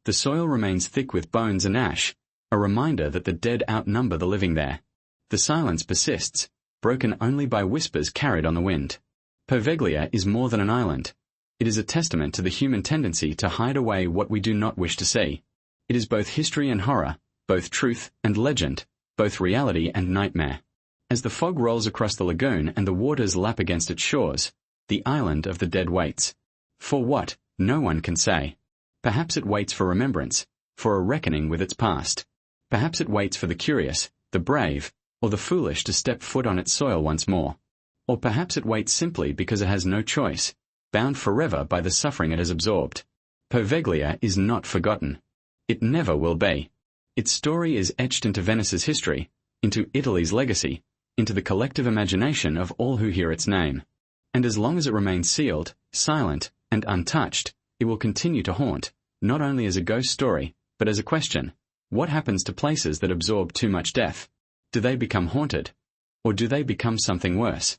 The soil remains thick with bones and ash, a reminder that the dead outnumber the living there. The silence persists, broken only by whispers carried on the wind. Poveglia is more than an island. It is a testament to the human tendency to hide away what we do not wish to see. It is both history and horror, both truth and legend, both reality and nightmare. As the fog rolls across the lagoon and the waters lap against its shores, the island of the dead waits. For what, no one can say. Perhaps it waits for remembrance, for a reckoning with its past. Perhaps it waits for the curious, the brave, or the foolish to step foot on its soil once more. Or perhaps it waits simply because it has no choice, bound forever by the suffering it has absorbed. Poveglia is not forgotten. It never will be. Its story is etched into Venice's history, into Italy's legacy, into the collective imagination of all who hear its name. And as long as it remains sealed, silent, and untouched, it will continue to haunt, not only as a ghost story, but as a question: what happens to places that absorb too much death? Do they become haunted? Or do they become something worse?